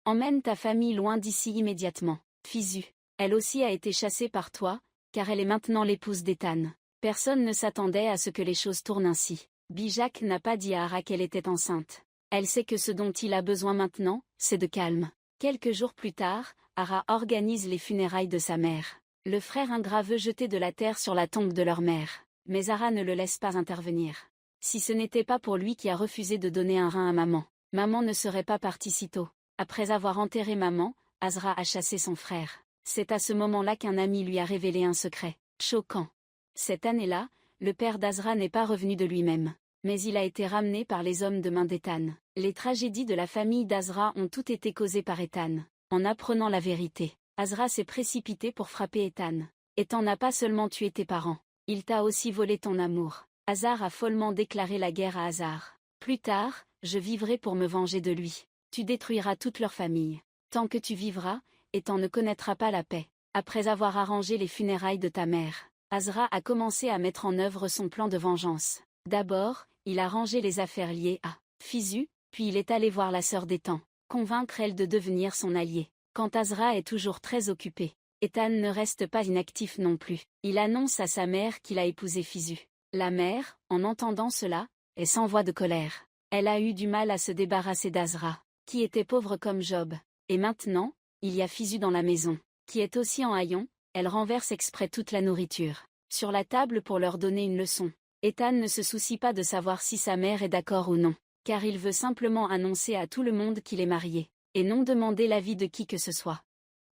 Emmène ta famille loin d'ici immédiatement. Fisu, elle aussi a été chassée par toi, car elle est maintenant l'épouse d'Ethan. Personne ne s'attendait à ce que les choses tournent ainsi. Bijak n'a pas dit à Ara qu'elle était enceinte. Elle sait que ce dont il a besoin maintenant, c'est de calme. Quelques jours plus tard, Ara organise les funérailles de sa mère. Le frère ingrat veut jeter de la terre sur la tombe de leur mère. Mais Ara ne le laisse pas intervenir. Si ce n'était pas pour lui qui a refusé de donner un rein à maman, maman ne serait pas partie si tôt. Après avoir enterré maman, Azra a chassé son frère. C'est à ce moment-là qu'un ami lui a révélé un secret choquant. Cette année-là, le père d'Azra n'est pas revenu de lui-même, mais il a été ramené par les hommes de main d'Ethan. Les tragédies de la famille d'Azra ont toutes été causées par Ethan. En apprenant la vérité, Azra s'est précipité pour frapper Ethan. Ethan n'a pas seulement tué tes parents, il t'a aussi volé ton amour. Azar a follement déclaré la guerre à Azar. Plus tard, je vivrai pour me venger de lui. Tu détruiras toute leur famille. Tant que tu vivras, Ethan ne connaîtra pas la paix. Après avoir arrangé les funérailles de ta mère, Azra a commencé à mettre en œuvre son plan de vengeance. D'abord, il a rangé les affaires liées à Fizu, puis il est allé voir la sœur d'Ethan, convaincre elle de devenir son allié. Quand Azra est toujours très occupé, Ethan ne reste pas inactif non plus. Il annonce à sa mère qu'il a épousé Fizu. La mère, en entendant cela, est sans voix de colère. Elle a eu du mal à se débarrasser d'Azra, qui était pauvre comme Job. Et maintenant, il y a Fizu dans la maison, qui est aussi en haillons. Elle renverse exprès toute la nourriture sur la table pour leur donner une leçon. Ethan ne se soucie pas de savoir si sa mère est d'accord ou non, car il veut simplement annoncer à tout le monde qu'il est marié, et non demander l'avis de qui que ce soit.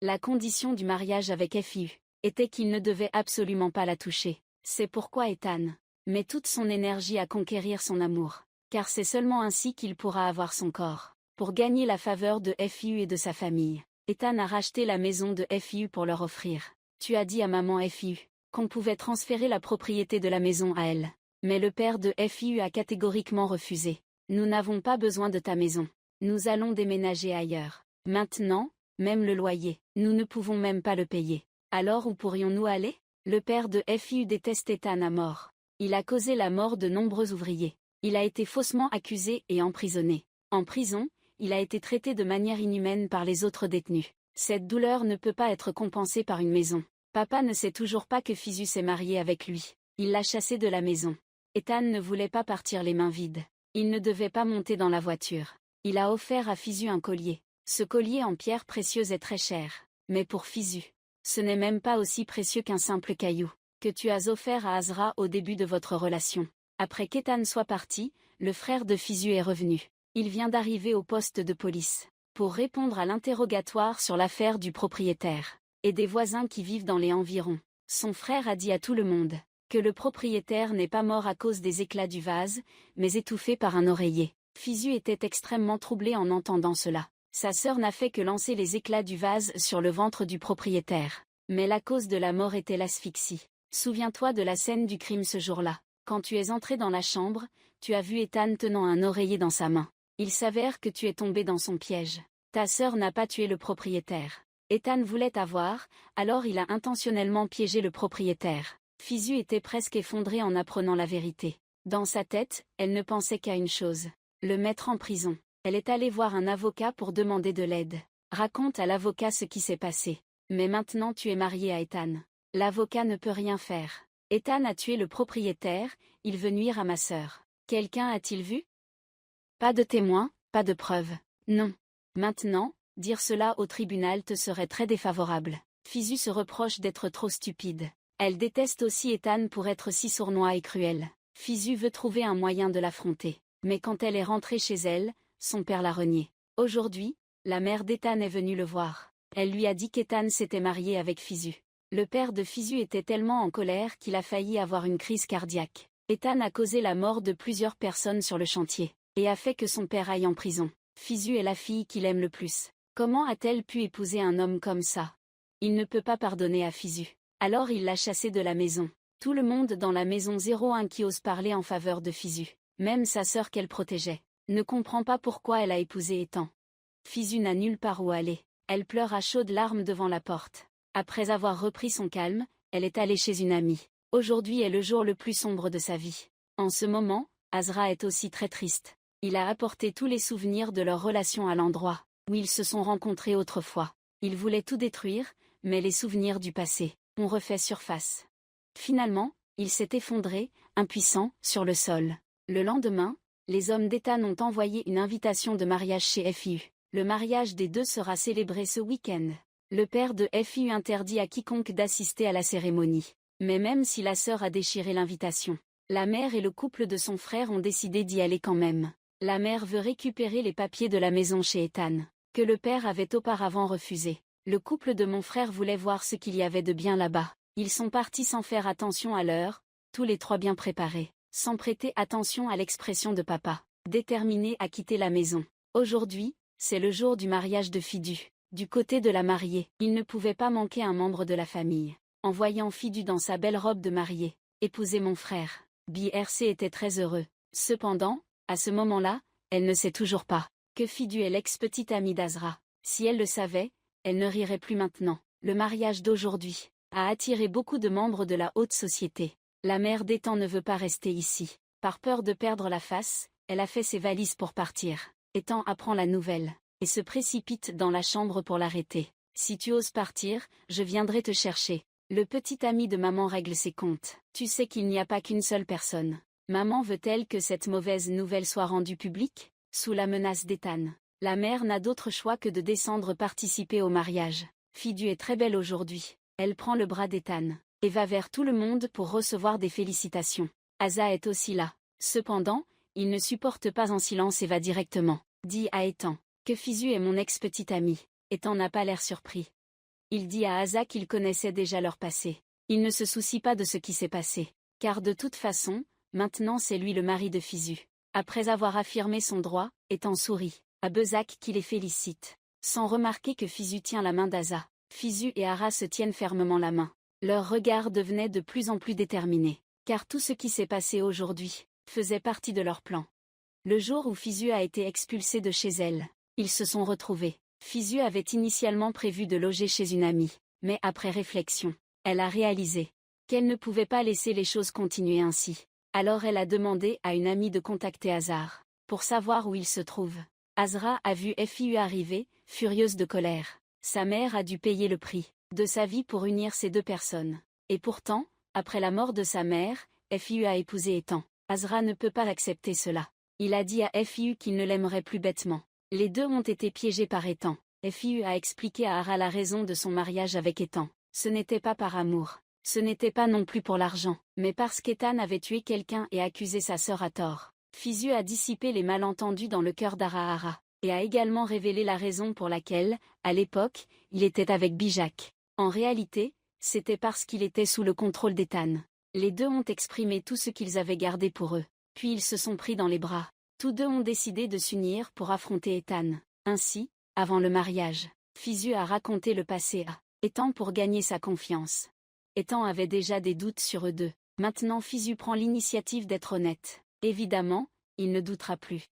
La condition du mariage avec Fiu était qu'il ne devait absolument pas la toucher. C'est pourquoi Ethan met toute son énergie à conquérir son amour, car c'est seulement ainsi qu'il pourra avoir son corps. Pour gagner la faveur de Fiu et de sa famille, Ethan a racheté la maison de Fiu pour leur offrir. Tu as dit à maman Fiu qu'on pouvait transférer la propriété de la maison à elle. Mais le père de Fiu a catégoriquement refusé. Nous n'avons pas besoin de ta maison. Nous allons déménager ailleurs. Maintenant, même le loyer, nous ne pouvons même pas le payer. Alors où pourrions-nous aller? Le père de Fiu déteste Ethan à mort. Il a causé la mort de nombreux ouvriers. Il a été faussement accusé et emprisonné. En prison, il a été traité de manière inhumaine par les autres détenus. Cette douleur ne peut pas être compensée par une maison. Papa ne sait toujours pas que Fizu s'est marié avec lui. Il l'a chassé de la maison. Ethan ne voulait pas partir les mains vides. Il ne devait pas monter dans la voiture. Il a offert à Fizu un collier. Ce collier en pierre précieuse est très cher. Mais pour Fizu, ce n'est même pas aussi précieux qu'un simple caillou que tu as offert à Azra au début de votre relation. Après qu'Ethan soit parti, le frère de Fizu est revenu. Il vient d'arriver au poste de police pour répondre à l'interrogatoire sur l'affaire du propriétaire et des voisins qui vivent dans les environs. Son frère a dit à tout le monde que le propriétaire n'est pas mort à cause des éclats du vase, mais étouffé par un oreiller. Fizu était extrêmement troublé en entendant cela. Sa sœur n'a fait que lancer les éclats du vase sur le ventre du propriétaire. Mais la cause de la mort était l'asphyxie. Souviens-toi de la scène du crime ce jour-là. Quand tu es entré dans la chambre, tu as vu Ethan tenant un oreiller dans sa main. Il s'avère que tu es tombé dans son piège. Ta sœur n'a pas tué le propriétaire. Ethan voulait t'avoir, alors il a intentionnellement piégé le propriétaire. Fizu était presque effondrée en apprenant la vérité. Dans sa tête, elle ne pensait qu'à une chose: le mettre en prison. Elle est allée voir un avocat pour demander de l'aide. Raconte à l'avocat ce qui s'est passé. Mais maintenant tu es marié à Ethan. L'avocat ne peut rien faire. Ethan a tué le propriétaire, il veut nuire à ma sœur. Quelqu'un a-t-il vu? Pas de témoin, pas de preuve. Non. Maintenant, dire cela au tribunal te serait très défavorable. Fizu se reproche d'être trop stupide. Elle déteste aussi Ethan pour être si sournois et cruel. Fizu veut trouver un moyen de l'affronter. Mais quand elle est rentrée chez elle, son père l'a renié. Aujourd'hui, la mère d'Ethan est venue le voir. Elle lui a dit qu'Ethan s'était marié avec Fizu. Le père de Fizu était tellement en colère qu'il a failli avoir une crise cardiaque. Ethan a causé la mort de plusieurs personnes sur le chantier, et a fait que son père aille en prison. Fizu est la fille qu'il aime le plus. Comment a-t-elle pu épouser un homme comme ça? Il ne peut pas pardonner à Fizu. Alors il l'a chassé de la maison. Tout le monde dans la maison 01 qui ose parler en faveur de Fizu, même sa sœur qu'elle protégeait, ne comprend pas pourquoi elle a épousé Ethan. Fizu n'a nulle part où aller. Elle pleure à chaudes larmes devant la porte. Après avoir repris son calme, elle est allée chez une amie. Aujourd'hui est le jour le plus sombre de sa vie. En ce moment, Azra est aussi très triste. Il a apporté tous les souvenirs de leur relation à l'endroit où ils se sont rencontrés autrefois. Il voulait tout détruire, mais les souvenirs du passé ont refait surface. Finalement, il s'est effondré, impuissant, sur le sol. Le lendemain, les hommes d'Ethan ont envoyé une invitation de mariage chez Fiu. Le mariage des deux sera célébré ce week-end. Le père de Fiu interdit à quiconque d'assister à la cérémonie. Mais même si la sœur a déchiré l'invitation, la mère et le couple de son frère ont décidé d'y aller quand même. La mère veut récupérer les papiers de la maison chez Ethan, que le père avait auparavant refusé. Le couple de mon frère voulait voir ce qu'il y avait de bien là-bas. Ils sont partis sans faire attention à l'heure, tous les trois bien préparés, sans prêter attention à l'expression de papa, déterminé à quitter la maison. Aujourd'hui, c'est le jour du mariage de Fidu. Du côté de la mariée, il ne pouvait pas manquer un membre de la famille. En voyant Fidu dans sa belle robe de mariée, épouser mon frère, BRC était très heureux. Cependant, à ce moment-là, elle ne sait toujours pas que Fidu est l'ex-petite amie d'Azra. Si elle le savait, elle ne rirait plus maintenant. Le mariage d'aujourd'hui a attiré beaucoup de membres de la haute société. La mère d'Ethan ne veut pas rester ici. Par peur de perdre la face, elle a fait ses valises pour partir. Ethan apprend la nouvelle et se précipite dans la chambre pour l'arrêter. Si tu oses partir, je viendrai te chercher. Le petit ami de maman règle ses comptes. Tu sais qu'il n'y a pas qu'une seule personne. Maman veut-elle que cette mauvaise nouvelle soit rendue publique? Sous la menace d'Ethan, la mère n'a d'autre choix que de descendre participer au mariage. Fidu est très belle aujourd'hui. Elle prend le bras d'Ethan et va vers tout le monde pour recevoir des félicitations. Asa est aussi là. Cependant, il ne supporte pas en silence et va directement dit à Ethan que Fidu est mon ex-petite amie. Ethan n'a pas l'air surpris. Il dit à Asa qu'il connaissait déjà leur passé. Il ne se soucie pas de ce qui s'est passé, car de toute façon, maintenant c'est lui le mari de Fidu. Après avoir affirmé son droit, Ethan sourit à Bezac qui les félicite, sans remarquer que Fidu tient la main d'Asa. Fidu et Ara se tiennent fermement la main. Leur regard devenait de plus en plus déterminé, car tout ce qui s'est passé aujourd'hui faisait partie de leur plan. Le jour où Fidu a été expulsé de chez elle, ils se sont retrouvés. Fidu avait initialement prévu de loger chez une amie, mais après réflexion, elle a réalisé qu'elle ne pouvait pas laisser les choses continuer ainsi. Alors elle a demandé à une amie de contacter Azar, pour savoir où il se trouve. Azra a vu Fiu arriver, furieuse de colère. Sa mère a dû payer le prix de sa vie pour unir ces deux personnes. Et pourtant, après la mort de sa mère, Fiu a épousé Ethan. Azra ne peut pas accepter cela. Il a dit à Fiu qu'il ne l'aimerait plus bêtement. Les deux ont été piégés par Ethan. Fiu a expliqué à Ara la raison de son mariage avec Ethan. Ce n'était pas par amour. Ce n'était pas non plus pour l'argent, mais parce qu'Ethan avait tué quelqu'un et accusé sa sœur à tort. Fidu a dissipé les malentendus dans le cœur d'Ara et a également révélé la raison pour laquelle, à l'époque, il était avec Bijak. En réalité, c'était parce qu'il était sous le contrôle d'Ethan. Les deux ont exprimé tout ce qu'ils avaient gardé pour eux, puis ils se sont pris dans les bras. Tous deux ont décidé de s'unir pour affronter Ethan. Ainsi, avant le mariage, Fidu a raconté le passé à Ethan pour gagner sa confiance. Ethan avait déjà des doutes sur eux deux. Maintenant Fidu prend l'initiative d'être honnête. Évidemment, il ne doutera plus.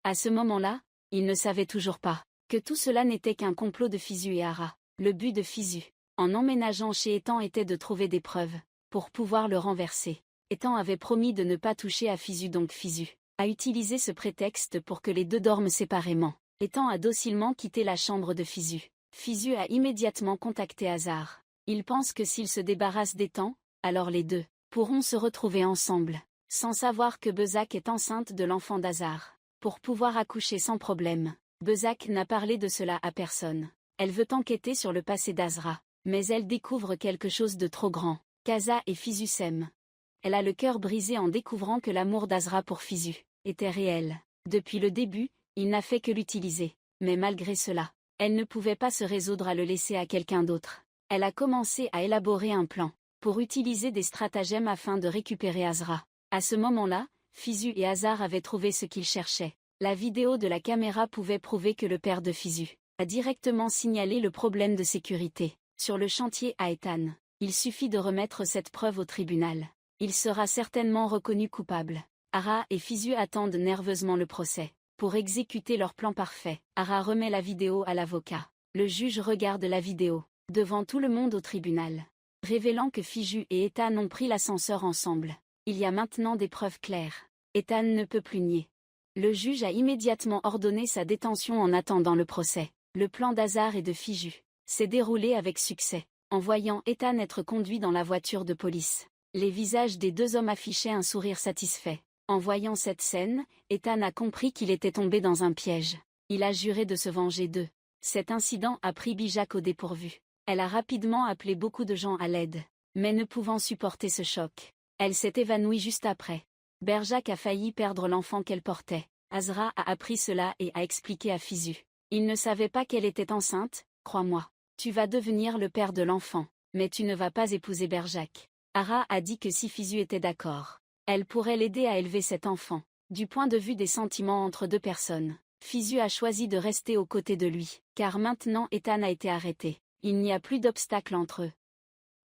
À ce moment-là, il ne savait toujours pas que tout cela n'était qu'un complot de Fidu et Ara. Le but de Fidu, en emménageant chez Ethan, était de trouver des preuves pour pouvoir le renverser. Ethan avait promis de ne pas toucher à Fidu, donc Fidu a utilisé ce prétexte pour que les deux dorment séparément. Ethan a docilement quitté la chambre de Fidu. Fidu a immédiatement contacté Azar. Il pense que s'il se débarrasse d'Ethan, alors les deux pourront se retrouver ensemble, sans savoir que Bezac est enceinte de l'enfant d'Azar. Pour pouvoir accoucher sans problème, Bezac n'a parlé de cela à personne. Elle veut enquêter sur le passé d'Azra, mais elle découvre quelque chose de trop grand. Kaza et Fidu s'aiment. Elle a le cœur brisé en découvrant que l'amour d'Azra pour Fidu était réel. Depuis le début, il n'a fait que l'utiliser. Mais malgré cela, elle ne pouvait pas se résoudre à le laisser à quelqu'un d'autre. Elle a commencé à élaborer un plan pour utiliser des stratagèmes afin de récupérer Azra. À ce moment-là, Fidu et Azar avaient trouvé ce qu'ils cherchaient. La vidéo de la caméra pouvait prouver que le père de Fidu a directement signalé le problème de sécurité sur le chantier à Ethan. Il suffit de remettre cette preuve au tribunal. Il sera certainement reconnu coupable. Ara et Fidu attendent nerveusement le procès pour exécuter leur plan parfait. Ara remet la vidéo à l'avocat. Le juge regarde la vidéo devant tout le monde au tribunal, révélant que Fidu et Ethan ont pris l'ascenseur ensemble. Il y a maintenant des preuves claires. Ethan ne peut plus nier. Le juge a immédiatement ordonné sa détention en attendant le procès. Le plan d'Azar et de Fidu s'est déroulé avec succès. En voyant Ethan être conduit dans la voiture de police, les visages des deux hommes affichaient un sourire satisfait. En voyant cette scène, Ethan a compris qu'il était tombé dans un piège. Il a juré de se venger d'eux. Cet incident a pris Bijak au dépourvu. Elle a rapidement appelé beaucoup de gens à l'aide, mais ne pouvant supporter ce choc, elle s'est évanouie juste après. Berjak a failli perdre l'enfant qu'elle portait. Azra a appris cela et a expliqué à Fidu. Il ne savait pas qu'elle était enceinte, crois-moi. Tu vas devenir le père de l'enfant, mais tu ne vas pas épouser Berjak. Ara a dit que si Fizu était d'accord, elle pourrait l'aider à élever cet enfant. Du point de vue des sentiments entre deux personnes, Fizu a choisi de rester aux côtés de lui, car maintenant Ethan a été arrêté. Il n'y a plus d'obstacle entre eux.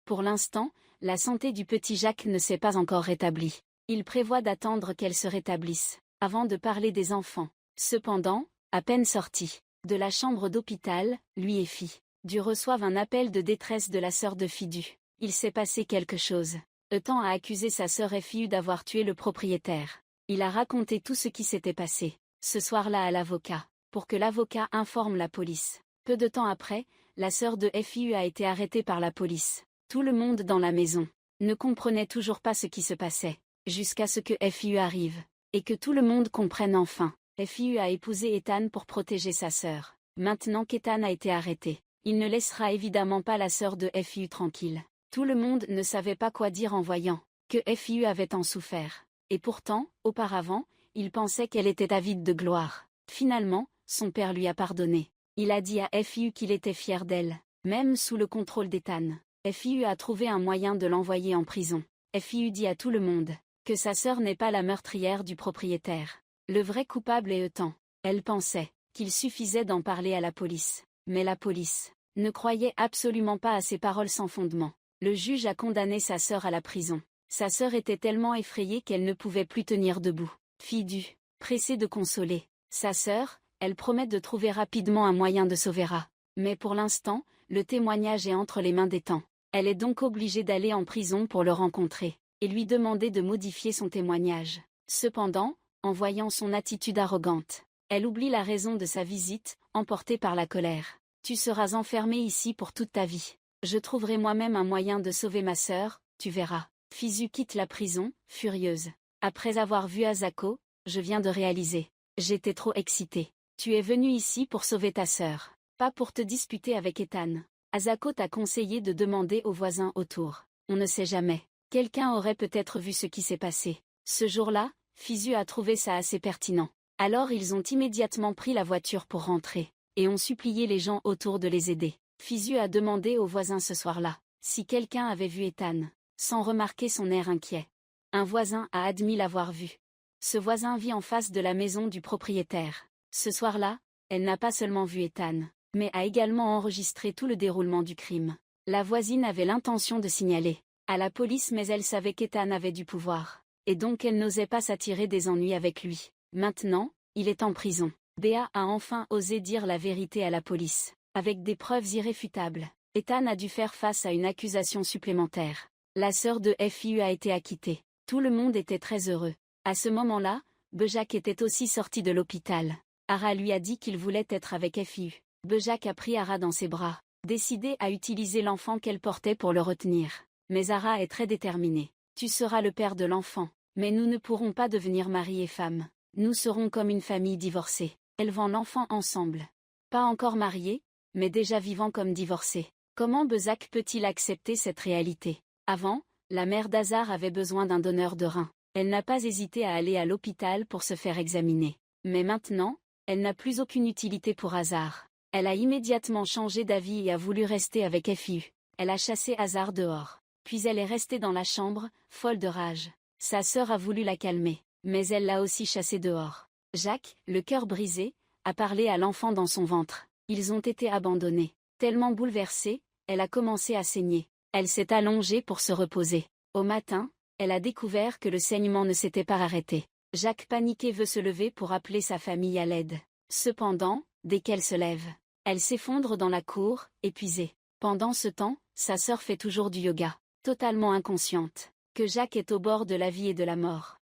Pour l'instant, la santé du petit Jacques ne s'est pas encore rétablie. Il prévoit d'attendre qu'elle se rétablisse, avant de parler des enfants. Cependant, à peine sorti de la chambre d'hôpital, lui et Fidu reçoivent un appel de détresse de la sœur de Fidu. Il s'est passé quelque chose. Ethan a accusé sa sœur Fidu d'avoir tué le propriétaire. Il a raconté tout ce qui s'était passé, ce soir-là à l'avocat, pour que l'avocat informe la police. Peu de temps après, la sœur de Fidu a été arrêtée par la police. Tout le monde dans la maison ne comprenait toujours pas ce qui se passait, jusqu'à ce que Fidu arrive, et que tout le monde comprenne enfin. Fidu a épousé Ethan pour protéger sa sœur. Maintenant qu'Ethan a été arrêté, il ne laissera évidemment pas la sœur de Fidu tranquille. Tout le monde ne savait pas quoi dire en voyant que Fidu avait tant souffert. Et pourtant, auparavant, il pensait qu'elle était avide de gloire. Finalement, son père lui a pardonné. Il a dit à Fidu qu'il était fier d'elle, même sous le contrôle d'Ethan. Fidu a trouvé un moyen de l'envoyer en prison. Fidu dit à tout le monde que sa sœur n'est pas la meurtrière du propriétaire. Le vrai coupable est Ethan. Elle pensait qu'il suffisait d'en parler à la police. Mais la police ne croyait absolument pas à ses paroles sans fondement. Le juge a condamné sa sœur à la prison. Sa sœur était tellement effrayée qu'elle ne pouvait plus tenir debout. Fidu, pressée de consoler sa sœur, elle promet de trouver rapidement un moyen de sauver Ra. Mais pour l'instant, le témoignage est entre les mains d'Ethan. Elle est donc obligée d'aller en prison pour le rencontrer, et lui demander de modifier son témoignage. Cependant, en voyant son attitude arrogante, elle oublie la raison de sa visite, emportée par la colère. Tu seras enfermée ici pour toute ta vie. Je trouverai moi-même un moyen de sauver ma sœur, tu verras. Fizu quitte la prison, furieuse. Après avoir vu Asako, je viens de réaliser. J'étais trop excitée. Tu es venu ici pour sauver ta sœur, pas pour te disputer avec Ethan. Asako t'a conseillé de demander aux voisins autour. On ne sait jamais. Quelqu'un aurait peut-être vu ce qui s'est passé. Ce jour-là, Fizu a trouvé ça assez pertinent. Alors ils ont immédiatement pris la voiture pour rentrer, et ont supplié les gens autour de les aider. Fizu a demandé aux voisins ce soir-là si quelqu'un avait vu Ethan, sans remarquer son air inquiet. Un voisin a admis l'avoir vu. Ce voisin vit en face de la maison du propriétaire. Ce soir-là, elle n'a pas seulement vu Ethan, mais a également enregistré tout le déroulement du crime. La voisine avait l'intention de signaler à la police, mais elle savait qu'Ethan avait du pouvoir, et donc elle n'osait pas s'attirer des ennuis avec lui. Maintenant, il est en prison. Béa a enfin osé dire la vérité à la police, avec des preuves irréfutables. Ethan a dû faire face à une accusation supplémentaire. La sœur de Fidu a été acquittée. Tout le monde était très heureux. À ce moment-là, Bejak était aussi sorti de l'hôpital. Ara lui a dit qu'il voulait être avec Fidu. Bejak a pris Ara dans ses bras, décidé à utiliser l'enfant qu'elle portait pour le retenir. Mais Ara est très déterminée. Tu seras le père de l'enfant, mais nous ne pourrons pas devenir mari et femme. Nous serons comme une famille divorcée, élevant l'enfant ensemble. Pas encore mariés, mais déjà vivant comme divorcés. Comment Bejak peut-il accepter cette réalité? Avant, la mère d'Azar avait besoin d'un donneur de rein. Elle n'a pas hésité à aller à l'hôpital pour se faire examiner. Mais maintenant, elle n'a plus aucune utilité pour Azar. Elle a immédiatement changé d'avis et a voulu rester avec Fidu. Elle a chassé Azar dehors. Puis elle est restée dans la chambre, folle de rage. Sa sœur a voulu la calmer, mais elle l'a aussi chassée dehors. Jacques, le cœur brisé, a parlé à l'enfant dans son ventre. Ils ont été abandonnés. Tellement bouleversée, elle a commencé à saigner. Elle s'est allongée pour se reposer. Au matin, elle a découvert que le saignement ne s'était pas arrêté. Jacques paniqué veut se lever pour appeler sa famille à l'aide. Cependant, dès qu'elle se lève, elle s'effondre dans la cour, épuisée. Pendant ce temps, sa sœur fait toujours du yoga, totalement inconsciente que Jacques est au bord de la vie et de la mort.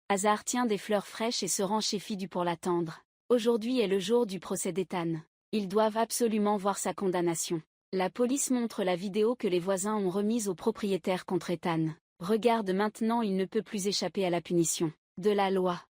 Azar tient des fleurs fraîches et se rend chez Fidu pour l'attendre. Aujourd'hui est le jour du procès d'Ethan. Ils doivent absolument voir sa condamnation. La police montre la vidéo que les voisins ont remise au propriétaire contre Ethan. Regarde maintenant, il ne peut plus échapper à la punition de la loi.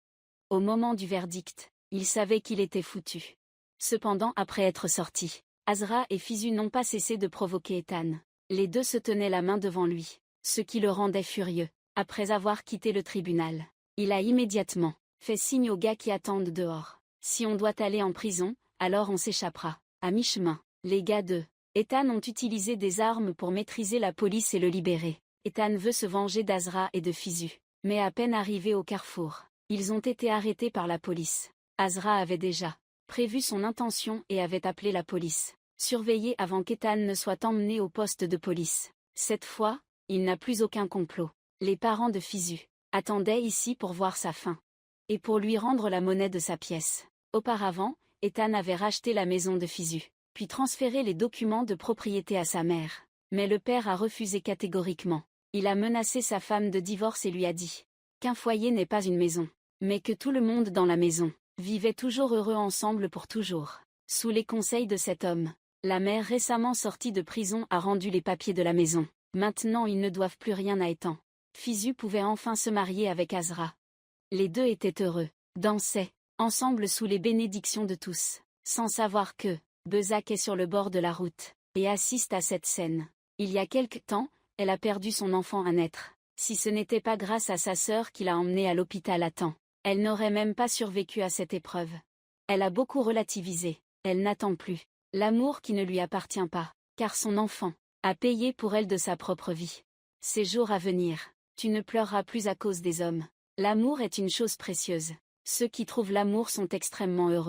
Au moment du verdict, il savait qu'il était foutu. Cependant, après être sortis, Azra et Fidu n'ont pas cessé de provoquer Ethan. Les deux se tenaient la main devant lui, ce qui le rendait furieux. Après avoir quitté le tribunal, il a immédiatement fait signe aux gars qui attendent dehors. Si on doit aller en prison, alors on s'échappera. À mi-chemin, les gars de Ethan ont utilisé des armes pour maîtriser la police et le libérer. Ethan veut se venger d'Azra et de Fisu. Mais à peine arrivés au carrefour, ils ont été arrêtés par la police. Azra avait déjà prévu son intention et avait appelé la police. Surveillé avant qu'Ethan ne soit emmené au poste de police. Cette fois, il n'a plus aucun complot. Les parents de Fisu attendaient ici pour voir sa fin. Et pour lui rendre la monnaie de sa pièce. Auparavant, Ethan avait racheté la maison de Fisu, puis transféré les documents de propriété à sa mère. Mais le père a refusé catégoriquement. Il a menacé sa femme de divorce et lui a dit qu'un foyer n'est pas une maison, mais que tout le monde dans la maison vivait toujours heureux ensemble pour toujours. Sous les conseils de cet homme, la mère récemment sortie de prison a rendu les papiers de la maison. Maintenant ils ne doivent plus rien à Ethan. Fisu pouvait enfin se marier avec Azra. Les deux étaient heureux, dansaient, ensemble sous les bénédictions de tous, sans savoir que Bezac est sur le bord de la route, et assiste à cette scène. Il y a quelque temps, elle a perdu son enfant à naître. Si ce n'était pas grâce à sa sœur qui l'a emmenée à l'hôpital à temps, elle n'aurait même pas survécu à cette épreuve. Elle a beaucoup relativisé, elle n'attend plus l'amour qui ne lui appartient pas, car son enfant a payé pour elle de sa propre vie. Ces jours à venir, tu ne pleureras plus à cause des hommes. L'amour est une chose précieuse. Ceux qui trouvent l'amour sont extrêmement heureux.